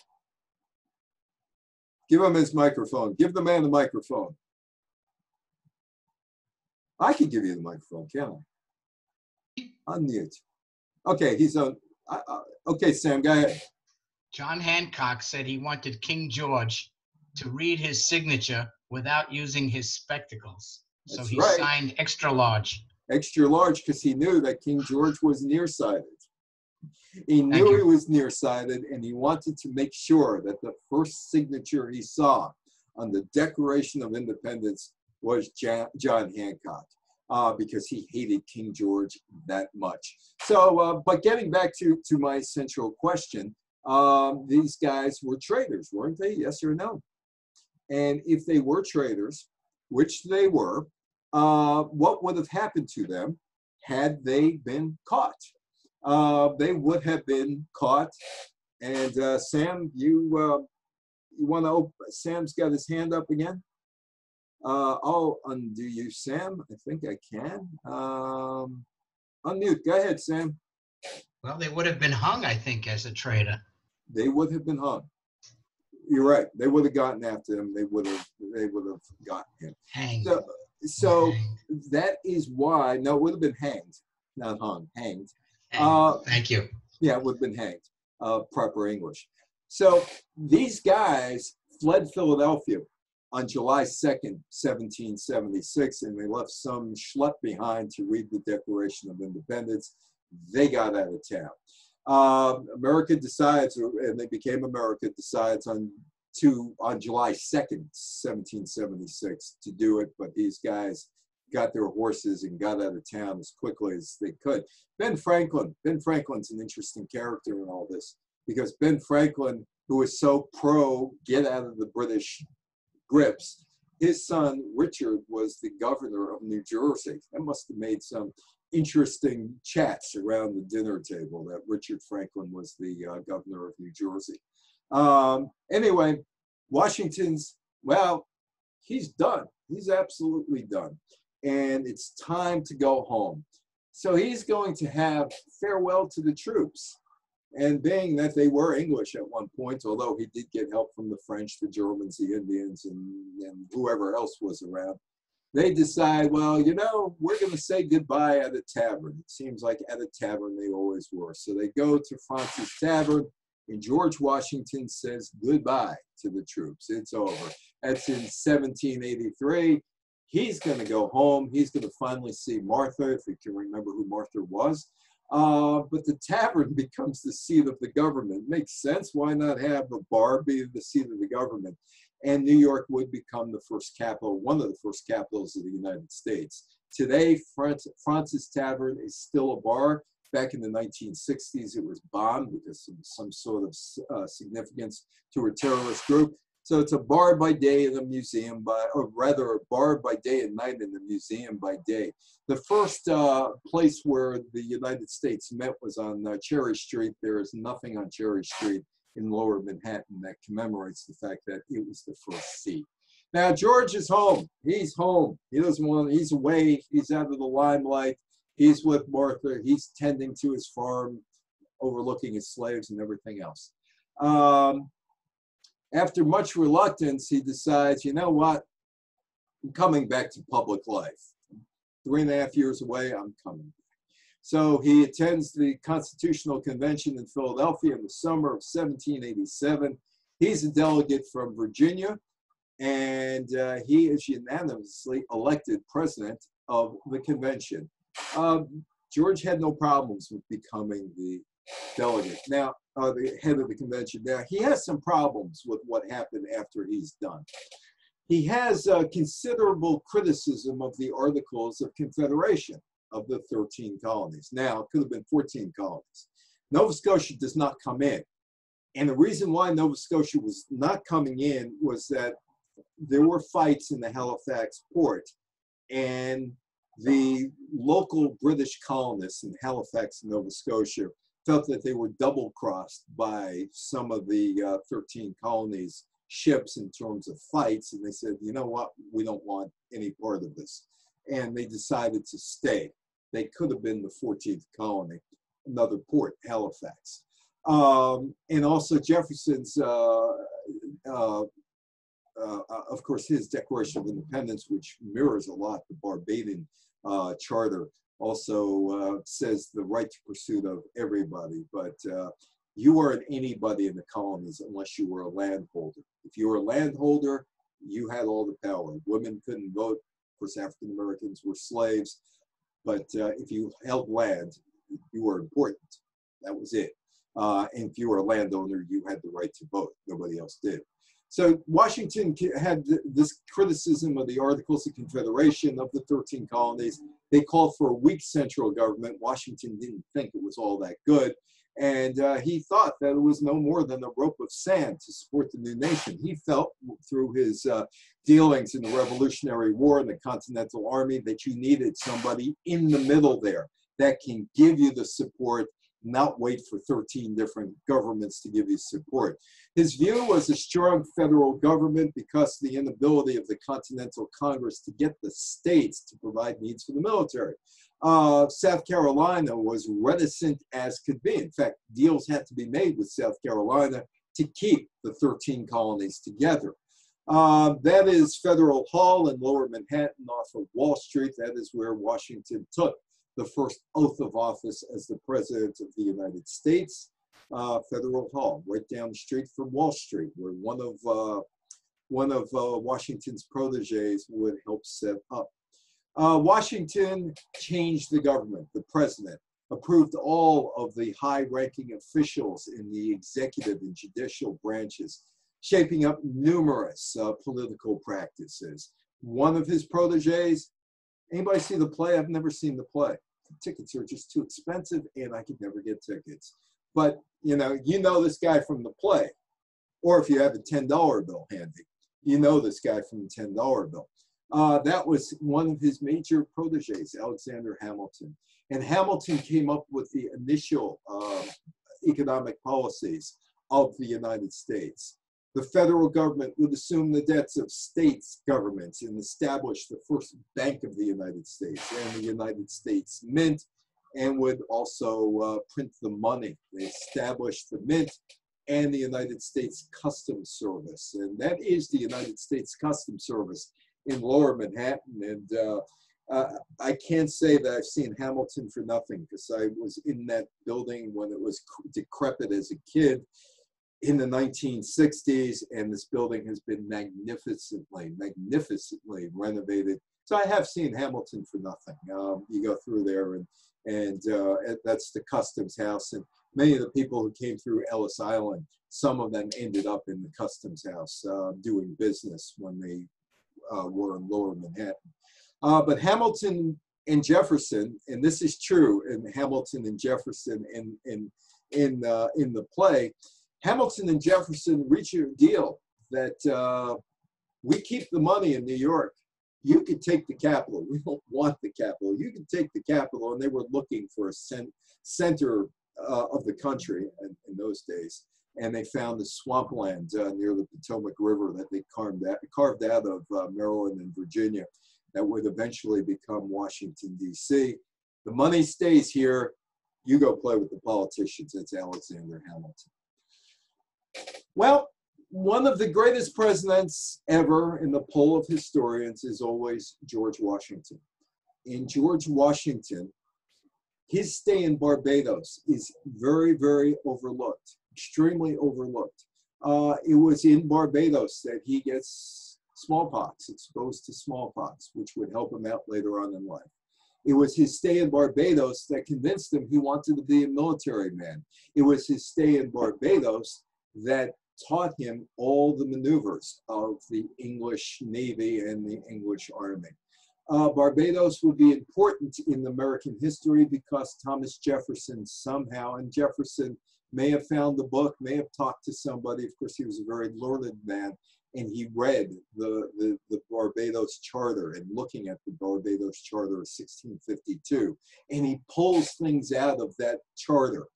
Give him his microphone. Give the man the microphone. I can give you the microphone, can't I? Unmute. Okay, he's on. Okay, Sam, go ahead. John Hancock said he wanted King George to read his signature without using his spectacles. So he signed extra large. Extra large because he knew that King George was nearsighted. He knew he was nearsighted, and he wanted to make sure that the first signature he saw on the Declaration of Independence was John Hancock, because he hated King George that much. So, but getting back to my central question, these guys were traitors, weren't they? Yes or no? And if they were traitors, which they were, what would have happened to them had they been caught? They would have been caught. And Sam, you want to? Sam's got his hand up again. I'll undo you, Sam. I think I can. Unmute. Go ahead, Sam. Well, they would have been hung, I think, as a traitor. They would have been hung. You're right. They would have gotten after him. They would have gotten him. Hanged. So that is why. No, it would have been hanged, not hung. Hanged. Thank you. Yeah, it would have been hanged. Proper English. So these guys fled Philadelphia on July 2nd, 1776, and they left some schlep behind to read the Declaration of Independence. They got out of town. America decides, and they became America, decides on July 2nd, 1776 to do it, but these guys got their horses and got out of town as quickly as they could. Ben Franklin's an interesting character in all this, because Ben Franklin, who was so pro get out of the British grips, his son Richard was the governor of New Jersey. That must have made some interesting chats around the dinner table, that Richard Franklin was the governor of New Jersey. Anyway, Washington's, well, he's done. He's absolutely done. And it's time to go home. So he's going to have farewell to the troops. And being that they were English at one point, although he did get help from the French, the Germans, the Indians, and whoever else was around, they decide, well, you know, we're going to say goodbye at a tavern. It seems like at a tavern they always were. So they go to Fraunces Tavern, and George Washington says goodbye to the troops. It's over. That's in 1783. He's going to go home. He's going to finally see Martha, if you can remember who Martha was. But the tavern becomes the seat of the government. Makes sense. Why not have a bar be the seat of the government? And New York would become the first capital, one of the first capitals of the United States. Today, Fraunces Tavern is still a bar. Back in the 1960s, it was bombed because of some sort of significance to a terrorist group. So it's a bar by day and a museum or rather a bar by day and night and a museum by day. The first place where the United States met was on Cherry Street. There is nothing on Cherry Street in Lower Manhattan that commemorates the fact that it was the first seat. Now, George is home. He's home. He doesn't want, he's away. He's out of the limelight. He's with Martha. He's tending to his farm, overlooking his slaves and everything else. After much reluctance, he decides, you know what? I'm coming back to public life. 3.5 years away, I'm coming back. So he attends the Constitutional Convention in Philadelphia in the summer of 1787. He's a delegate from Virginia, and he is unanimously elected president of the convention. George had no problems with becoming the delegate. Now, the head of the convention. Now, he has some problems with what happened after he's done. He has considerable criticism of the Articles of Confederation of the 13 colonies. Now, it could have been 14 colonies. Nova Scotia does not come in. And the reason why Nova Scotia was not coming in was that there were fights in the Halifax port, and the local British colonists in Halifax, Nova Scotia, felt that they were double-crossed by some of the 13 colonies' ships in terms of fights, and they said, you know what, we don't want any part of this. And they decided to stay. They could have been the 14th colony, another port, Halifax. And also Jefferson's, of course, his Declaration of Independence, which mirrors a lot the Barbadian Charter, also says the right to pursuit of everybody, but you weren't anybody in the colonies unless you were a landholder. If you were a landholder, you had all the power. Women couldn't vote. Of course, African Americans were slaves, but if you held land, you were important. That was it. And if you were a landowner, you had the right to vote. Nobody else did. So Washington had this criticism of the Articles of Confederation of the 13 colonies. They called for a weak central government. Washington didn't think it was all that good. And he thought that it was no more than a rope of sand to support the new nation. He felt through his dealings in the Revolutionary War and the Continental Army that you needed somebody in the middle there that can give you the support, not wait for 13 different governments to give you support. His view was a strong federal government because of the inability of the Continental Congress to get the states to provide needs for the military. South Carolina was reticent as could be. In fact, deals had to be made with South Carolina to keep the 13 colonies together. That is Federal Hall in Lower Manhattan off of Wall Street. That is where Washington took the first oath of office as the President of the United States. Federal Hall, right down the street from Wall Street, where one of Washington's proteges would help set up. Washington changed the government. The president approved all of the high-ranking officials in the executive and judicial branches, shaping up numerous political practices. One of his proteges, anybody see the play? I've never seen the play. The tickets are just too expensive, and I could never get tickets. But you know this guy from the play, or if you have a $10 bill handy, you know this guy from the $10 bill. That was one of his major proteges, Alexander Hamilton. And Hamilton came up with the initial economic policies of the United States. The federal government would assume the debts of states' governments and establish the first bank of the United States and the United States Mint, and would also print the money. They established the Mint and the United States Customs Service. And that is the United States Customs Service in Lower Manhattan. And I can't say that I've seen Hamilton for nothing, because I was in that building when it was decrepit as a kid in the 1960s, and this building has been magnificently renovated. So I have seen Hamilton for nothing. You go through there, and that's the Customs House. And many of the people who came through Ellis Island, some of them ended up in the Customs House doing business when they were in Lower Manhattan. But Hamilton and Jefferson, and this is true in Hamilton and Jefferson in the play, Hamilton and Jefferson reach a deal that we keep the money in New York. You could take the capital. We don't want the capital. You can take the capital. And they were looking for a center of the country in those days. And they found the swampland near the Potomac River that they carved out of Maryland and Virginia that would eventually become Washington, D.C. The money stays here. You go play with the politicians. It's Alexander Hamilton. Well, one of the greatest presidents ever in the poll of historians is always George Washington. In George Washington, his stay in Barbados is very, very overlooked, extremely overlooked. It was in Barbados that he gets smallpox, exposed to smallpox, which would help him out later on in life. It was his stay in Barbados that convinced him he wanted to be a military man. It was his stay in Barbados that taught him all the maneuvers of the English Navy and the English Army. Barbados would be important in American history because Thomas Jefferson somehow, and Jefferson may have found the book, may have talked to somebody. Of course, he was a very learned man, and he read the Barbados Charter, and looking at the Barbados Charter of 1652, and he pulls things out of that charter.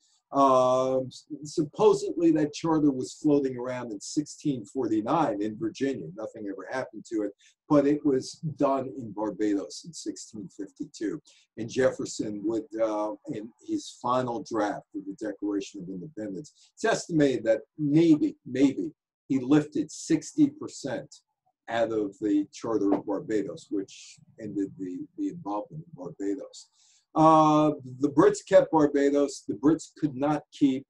Supposedly that charter was floating around in 1649 in Virginia. Nothing ever happened to it, but it was done in Barbados in 1652. And Jefferson would, in his final draft of the Declaration of Independence, it's estimated that maybe he lifted 60% out of the Charter of Barbados, which ended the involvement in Barbados. The Brits kept Barbados. The Brits could not keep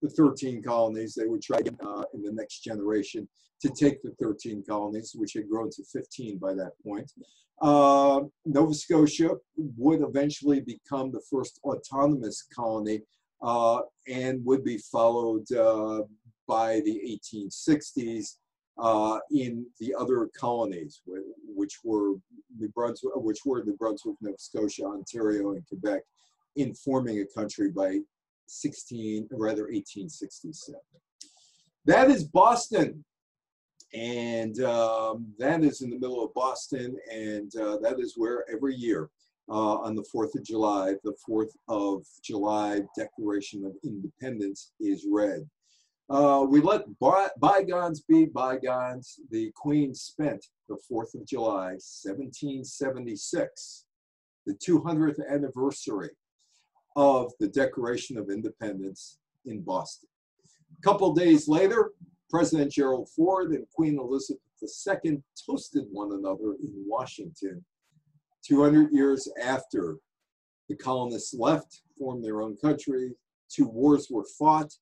the 13 colonies. They would try in the next generation to take the 13 colonies, which had grown to 15 by that point. Nova Scotia would eventually become the first autonomous colony and would be followed by the 1860s in the other colonies, which were New Brunswick, Nova Scotia, Ontario, and Quebec, in forming a country by 1867. That is Boston. And that is in the middle of Boston, and that is where every year on the 4th of July, the 4th of July Declaration of Independence is read. We let bygones be bygones. The Queen spent the 4th of July, 1776, the 200th anniversary of the Declaration of Independence in Boston. A couple days later, President Gerald Ford and Queen Elizabeth II toasted one another in Washington. 200 years after the colonists left, formed their own country, 2 wars were fought,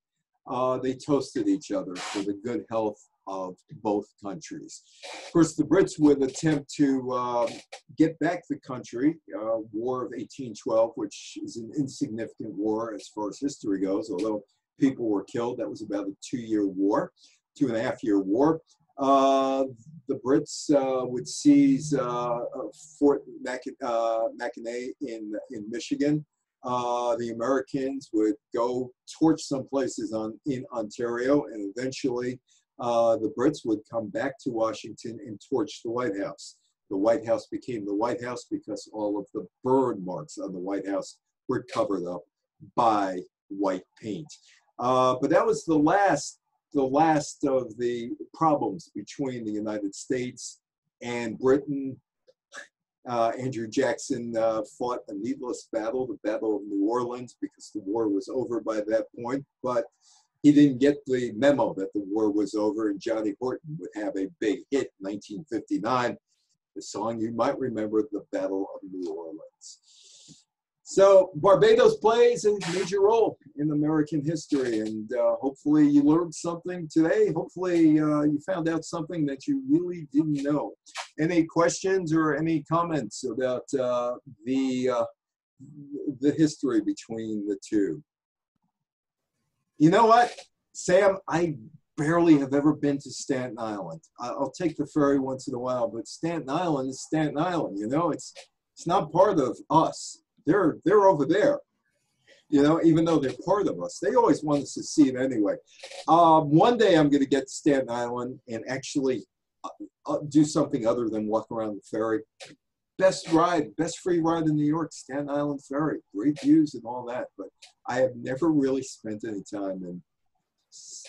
they toasted each other for the good health of both countries. Of course, the Brits would attempt to get back the country, War of 1812, which is an insignificant war as far as history goes, although people were killed. That was about a 2-year war. 2.5-year war. The Brits would seize Fort Mackinac in Michigan. The Americans would go torch some places in Ontario, and eventually the Brits would come back to Washington and torch the White House. The White House became the White House because all of the burn marks on the White House were covered up by white paint. But that was the last of the problems between the United States and Britain. Andrew Jackson fought a needless battle, the Battle of New Orleans, because the war was over by that point, but he didn't get the memo that the war was over, and Johnny Horton would have a big hit in 1959, the song you might remember, The Battle of New Orleans. So Barbados plays a major role in American history, and hopefully you learned something today. Hopefully you found out something that you really didn't know. Any questions or any comments about the history between the two? You know what, Sam? I barely have ever been to Staten Island. I'll take the ferry once in a while, but Staten Island is Staten Island. You know, it's not part of us. They're over there, you know, even though they're part of us. They always want us to see it anyway. One day I'm going to get to Staten Island and actually do something other than walk around the ferry. Best free ride in New York, Staten Island Ferry. Great views and all that, but I have never really spent any time in.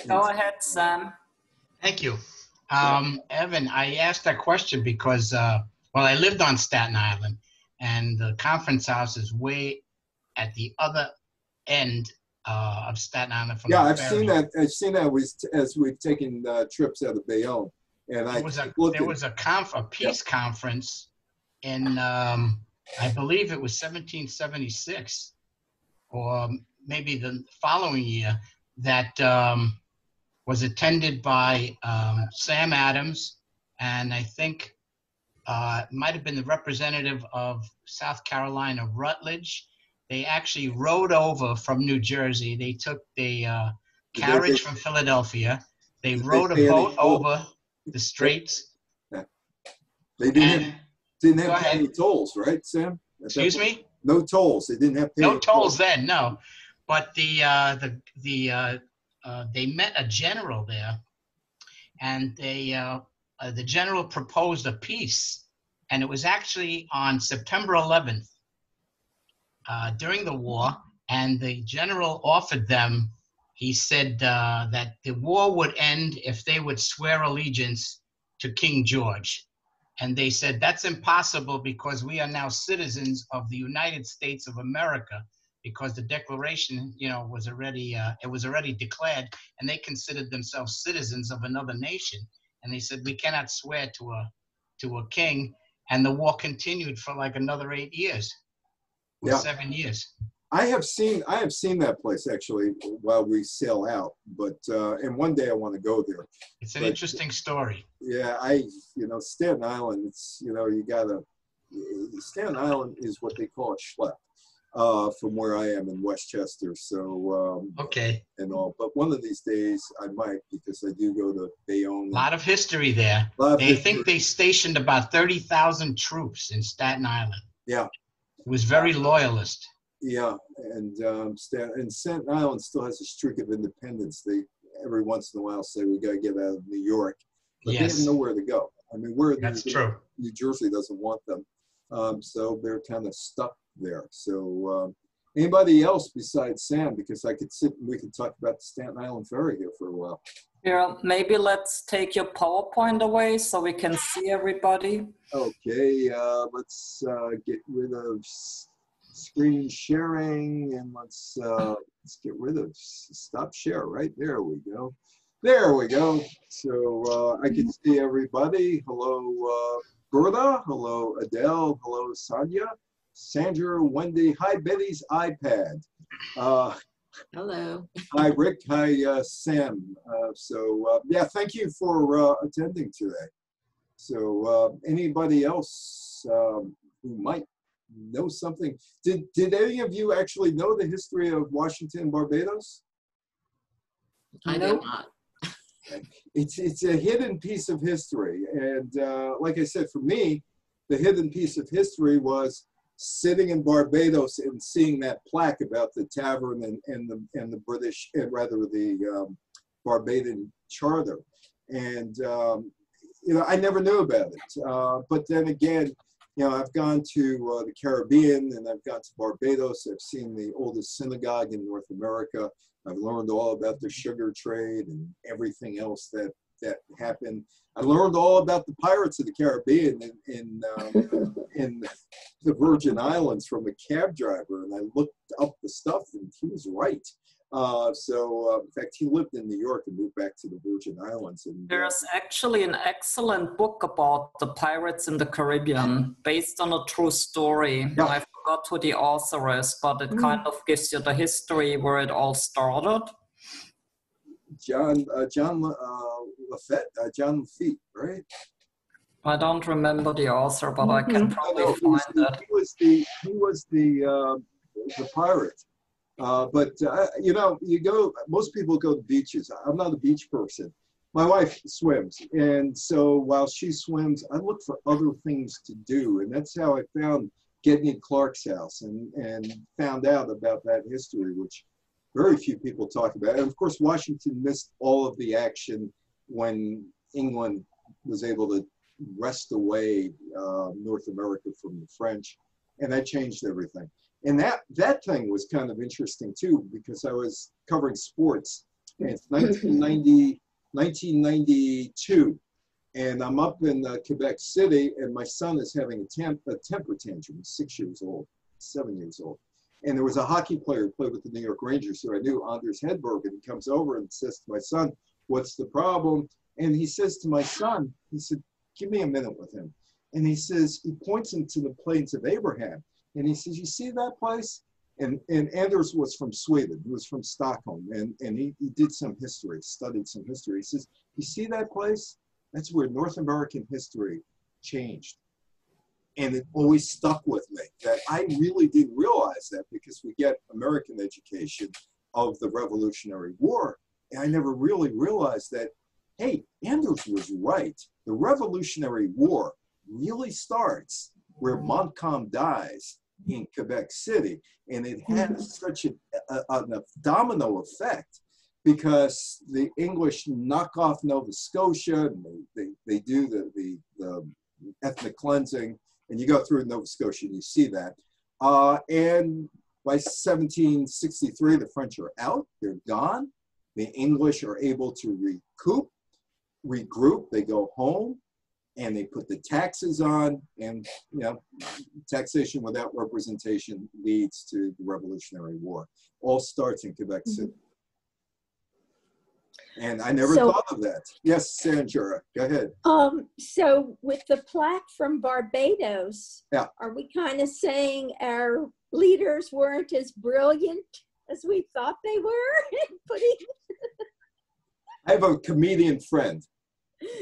Go ahead, Sam. Thank you. Evan, I asked that question because, well, I lived on Staten Island, and the conference house is way at the other end of Staten Island from the ferry. I've seen that as we've taken trips out of Bayonne. And there was a peace conference in, I believe it was 1776, or maybe the following year, that was attended by Sam Adams, and I think it might have been the representative of South Carolina, Rutledge. They actually rode over from New Jersey. They took the carriage from Philadelphia. They rode a boat over the straits. Yeah. They didn't have any tolls, right, Sam? Excuse me? No tolls. They didn't have no tolls then, no. But they met a general there, and the general proposed a peace, and it was actually on September 11th during the war, and the general offered them, he said that the war would end if they would swear allegiance to King George. And they said, that's impossible because we are now citizens of the United States of America, because the declaration, you know, was already, it was already declared, and they considered themselves citizens of another nation. And they said, we cannot swear to a king. And the war continued for like another 8 years, or 7 years. I have seen that place actually while we sail out, but and one day I want to go there. It's an interesting story. Yeah, Staten Island, it's, Staten Island is what they call a schlep from where I am in Westchester. So okay, and all, but one of these days I might, because I do go to Bayonne. A lot of history there. They think they stationed about 30,000 troops in Staten Island. Yeah, it was very loyalist. Yeah, and Staten Island still has a streak of independence. They every once in a while say we got to get out of New York, but they have Yes, nowhere to go. I mean, where that's true. New Jersey doesn't want them, so they're kind of stuck there. So anybody else besides Sam? Because I could sit and we could talk about the Staten Island Ferry here for a while. Yeah, maybe let's take your PowerPoint away so we can see everybody. Okay, let's get rid of screen sharing and let's get rid of stop share. Right there we go. There we go. So I can see everybody. Hello, Berta. Hello, Adele. Hello, Sonia. Sandra, Wendy. Hi, Betty's iPad. Hello. Hi, Rick. Hi, Sam. Yeah, thank you for attending today. So anybody else who might know something? Did any of you actually know the history of Washington and Barbados? I did not. It's a hidden piece of history. And like I said, for me, the hidden piece of history was sitting in Barbados and seeing that plaque about the tavern and the British, rather the Barbadian charter. And, you know, I never knew about it. But then again, you know, I've gone to the Caribbean and I've gone to Barbados. I've seen the oldest synagogue in North America. I've learned all about the sugar trade and everything else that happened. I learned all about the pirates of the Caribbean in the Virgin Islands from a cab driver, and I looked up the stuff, and he was right. In fact, he lived in New York and moved back to the Virgin Islands. And There's actually an excellent book about the pirates in the Caribbean based on a true story. Yeah. I forgot who the author is, but it kind of gives you the history where it all started. John Lafitte, right? I don't remember the author, but I can probably find it. He was the pirate. You know, most people go to beaches. I'm not a beach person. My wife swims. And so while she swims, I look for other things to do. And that's how I found getting in Clark's house and found out about that history, which very few people talk about. And of course, Washington missed all of the action when England was able to wrest away North America from the French. And that changed everything. And that thing was kind of interesting too, because I was covering sports. And it's 1992, and I'm up in Quebec City, and my son is having a temper tantrum. He's 6 years old, 7 years old. And there was a hockey player who played with the New York Rangers, who I knew, Anders Hedberg, and he comes over and says to my son, "What's the problem?" And he says to my son, he said, "Give me a minute with him." And he says, he points him to the Plains of Abraham. And he says, "You see that place?" And Anders was from Sweden. He was from Stockholm. And he did some history, studied some history. He says, "You see that place? That's where North American history changed." And it always stuck with me that I really didn't realize that, because we get American education of the Revolutionary War. And I never really realized that, hey, Anders was right. The Revolutionary War really starts where Montcalm dies in Quebec City. And it has such a domino effect, because the English knock off Nova Scotia, and they do the ethnic cleansing, and you go through Nova Scotia and you see that. And by 1763, the French are out, they're gone. The English are able to regroup, they go home, and they put the taxes on, and you know, taxation without representation leads to the Revolutionary War. All starts in Quebec City. And I never thought of that. Yes, Sandra, go ahead. So with the plaque from Barbados, yeah, are we kind of saying our leaders weren't as brilliant as we thought they were in putting? I have a comedian friend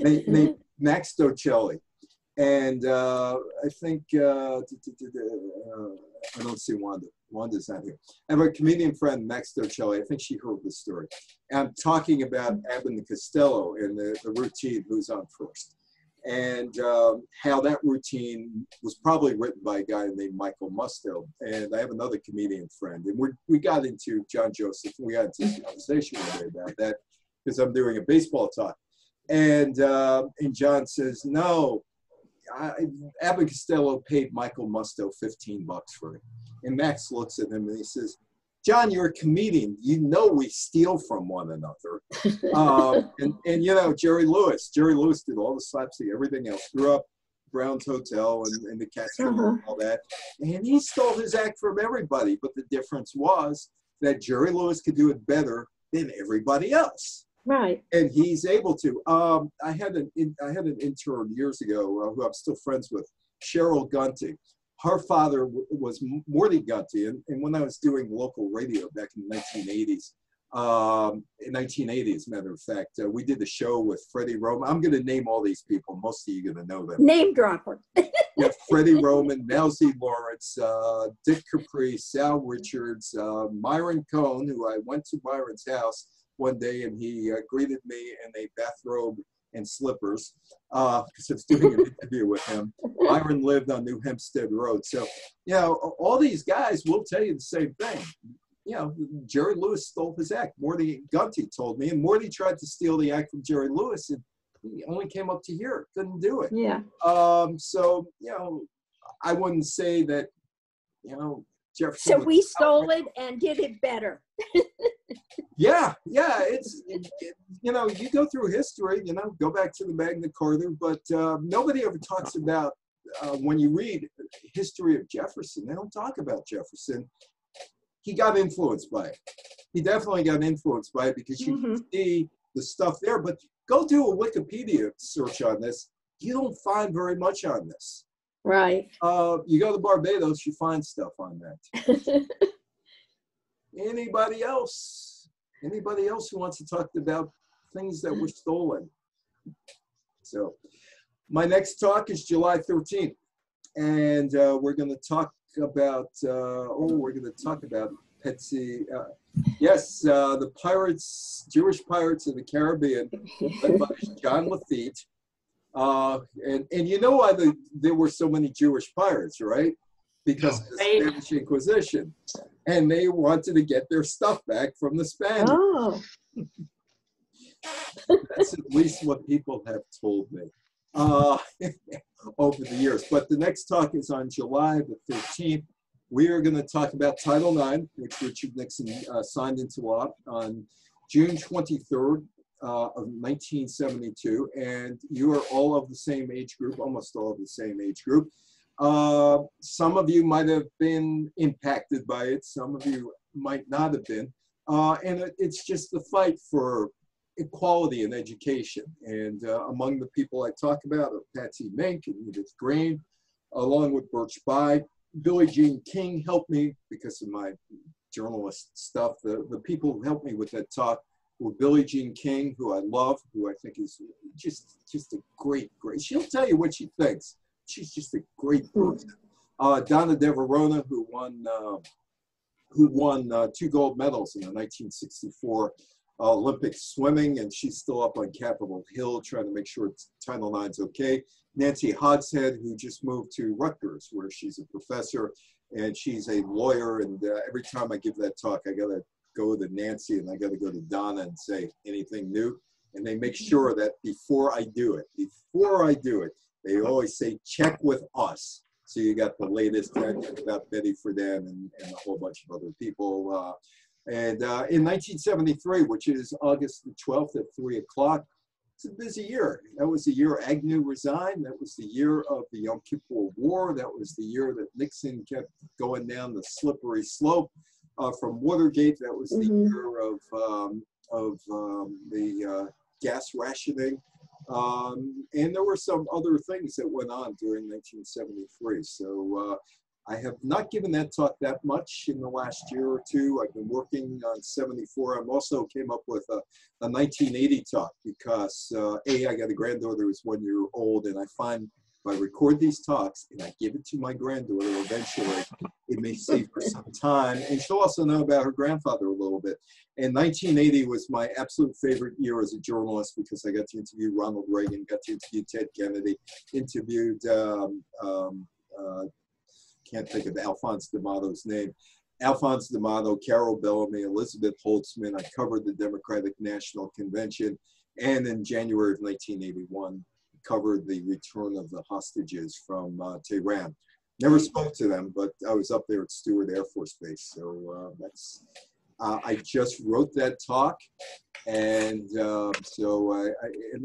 named Max Docelli, and I think I don't see Wanda. Wanda's not here. I have a comedian friend, Max Docelli. I think she heard the story. And I'm talking about Abbott and Costello and the routine, who's on first. and how that routine was probably written by a guy named Michael Musto. And I have another comedian friend, and we got into John Joseph. We had this conversation one day about that because I'm doing a baseball talk, and John says, "No, Abbott Costello paid Michael Musto $15 for it." And Max looks at him and he says, "John, you're a comedian. You know we steal from one another." And you know, Jerry Lewis did all the slapstick, everything else. Grew up Brown's Hotel and the Catskill and all that. And he stole his act from everybody. But the difference was that Jerry Lewis could do it better than everybody else. Right. And he's able to. I had an intern years ago who I'm still friends with, Cheryl Gunty. Her father was Morty Gunty, and when I was doing local radio back in the 1980s, matter of fact, we did a show with Freddie Roman. I'm going to name all these people. Most of you are going to know them. Name dropper. Yeah, Freddie Roman, Mousy Lawrence, Dick Capri, Sal Richards, Myron Cohn, who I went to Myron's house one day, and he greeted me in a bathrobe and slippers because I was doing an interview with him. Myron lived on New Hempstead Road. So, you know, all these guys will tell you the same thing. You know, Jerry Lewis stole his act. Morty Gunty told me, and Morty tried to steal the act from Jerry Lewis, and he only came up to here, couldn't do it. Yeah. So, you know, I wouldn't say that, you know, Jefferson. So we stole it and did it better. Yeah, it's you know, you go through history, you know, go back to the Magna Carta, but nobody ever talks about when you read history of Jefferson, they don't talk about Jefferson. He got influenced by it. He definitely got influenced by it because you can see the stuff there. But go do a Wikipedia search on this. You don't find very much on this. Right. You go to Barbados, you find stuff on that. Anybody else? Anybody else who wants to talk about things that were stolen? So my next talk is July 13th. And we're going to talk about, Betsy. Yes, the pirates, Jewish pirates of the Caribbean, led by John Lafitte. And you know why there were so many Jewish pirates, right? Because of the Spanish Inquisition. And they wanted to get their stuff back from the Spaniards. Oh. That's at least what people have told me over the years. But the next talk is on July the 13th. We are going to talk about Title IX, which Richard Nixon signed into law on June 23rd of 1972. And you are all of the same age group, almost all of the same age group. Some of you might have been impacted by it. Some of you might not have been. And it's just the fight for equality in education. And among the people I talk about are Patsy Mink and Edith Green, along with Birch Bayh. Billie Jean King helped me because of my journalist stuff. The people who helped me with that talk were Billie Jean King, who I love, who I think is just a great. She'll tell you what she thinks. She's just a great person. Donna De Verona, who won 2 gold medals in the 1964 Olympic swimming, and she's still up on Capitol Hill trying to make sure Title IX's okay. Nancy Hogshead, who just moved to Rutgers, where she's a professor, and she's a lawyer. And every time I give that talk, I got to go to Nancy and I got to go to Donna and say, anything new? And they make sure that before I do it, they always say, check with us. So you got the latest about Betty Friedan and a whole bunch of other people. And in 1973, which is August the 12th at 3 o'clock, it's a busy year. That was the year Agnew resigned. That was the year of the Yom Kippur War. That was the year that Nixon kept going down the slippery slope from Watergate. That was the year of the gas rationing. And there were some other things that went on during 1973. So I have not given that talk that much in the last year or two. I've been working on 74. I also came up with a 1980 talk because I got a granddaughter who's 1 year old, and I find if I record these talks and I give it to my granddaughter eventually, it may save her some time. And she'll also know about her grandfather a little bit. And 1980 was my absolute favorite year as a journalist because I got to interview Ronald Reagan, got to interview Ted Kennedy, interviewed, can't think of Alphonse D'Amato's name. Alphonse D'Amato, Carol Bellamy, Elizabeth Holtzman. I covered the Democratic National Convention. And in January of 1981, covered the return of the hostages from Tehran. Never spoke to them, but I was up there at Stewart Air Force Base. So that's, I just wrote that talk. And and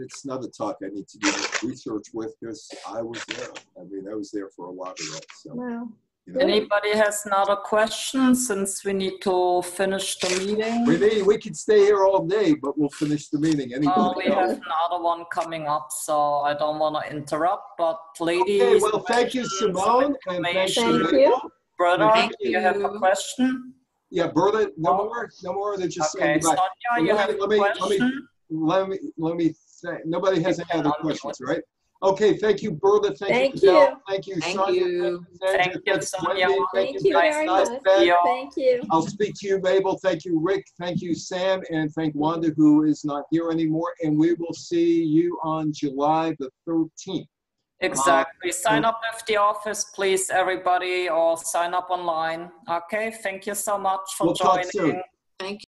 it's not a talk I need to do research with because I was there. I mean, I was there for a lot of that. So. Wow. You know, Anybody has another question since we need to finish the meeting? we could stay here all day, but we'll finish the meeting. Anybody We have else? another one coming up, so I don't want to interrupt, but ladies. Okay, well, thank you, Simone, and thank you. Thank you. Brother, Thank do you have a you. question? Yeah, Bertha, no more. They're just Okay, saying goodbye. Sonia, you have a question? Let me say, nobody has any other unmute. questions, right? Okay, thank you, Bertha. Thank you. you. Adele. Thank you, Thank Sonia. you. Thank you, Wendy. Sonia. Thank you Nice very nice much. to you. Thank you. I'll speak to you, Mabel. Thank you, Rick. Thank you, Sam. And thank Wanda, who is not here anymore. And we will see you on July the 13th. Exactly. Sign up with the office, please, everybody, or sign up online. Okay, thank you so much for We'll talk soon. joining. Thank you.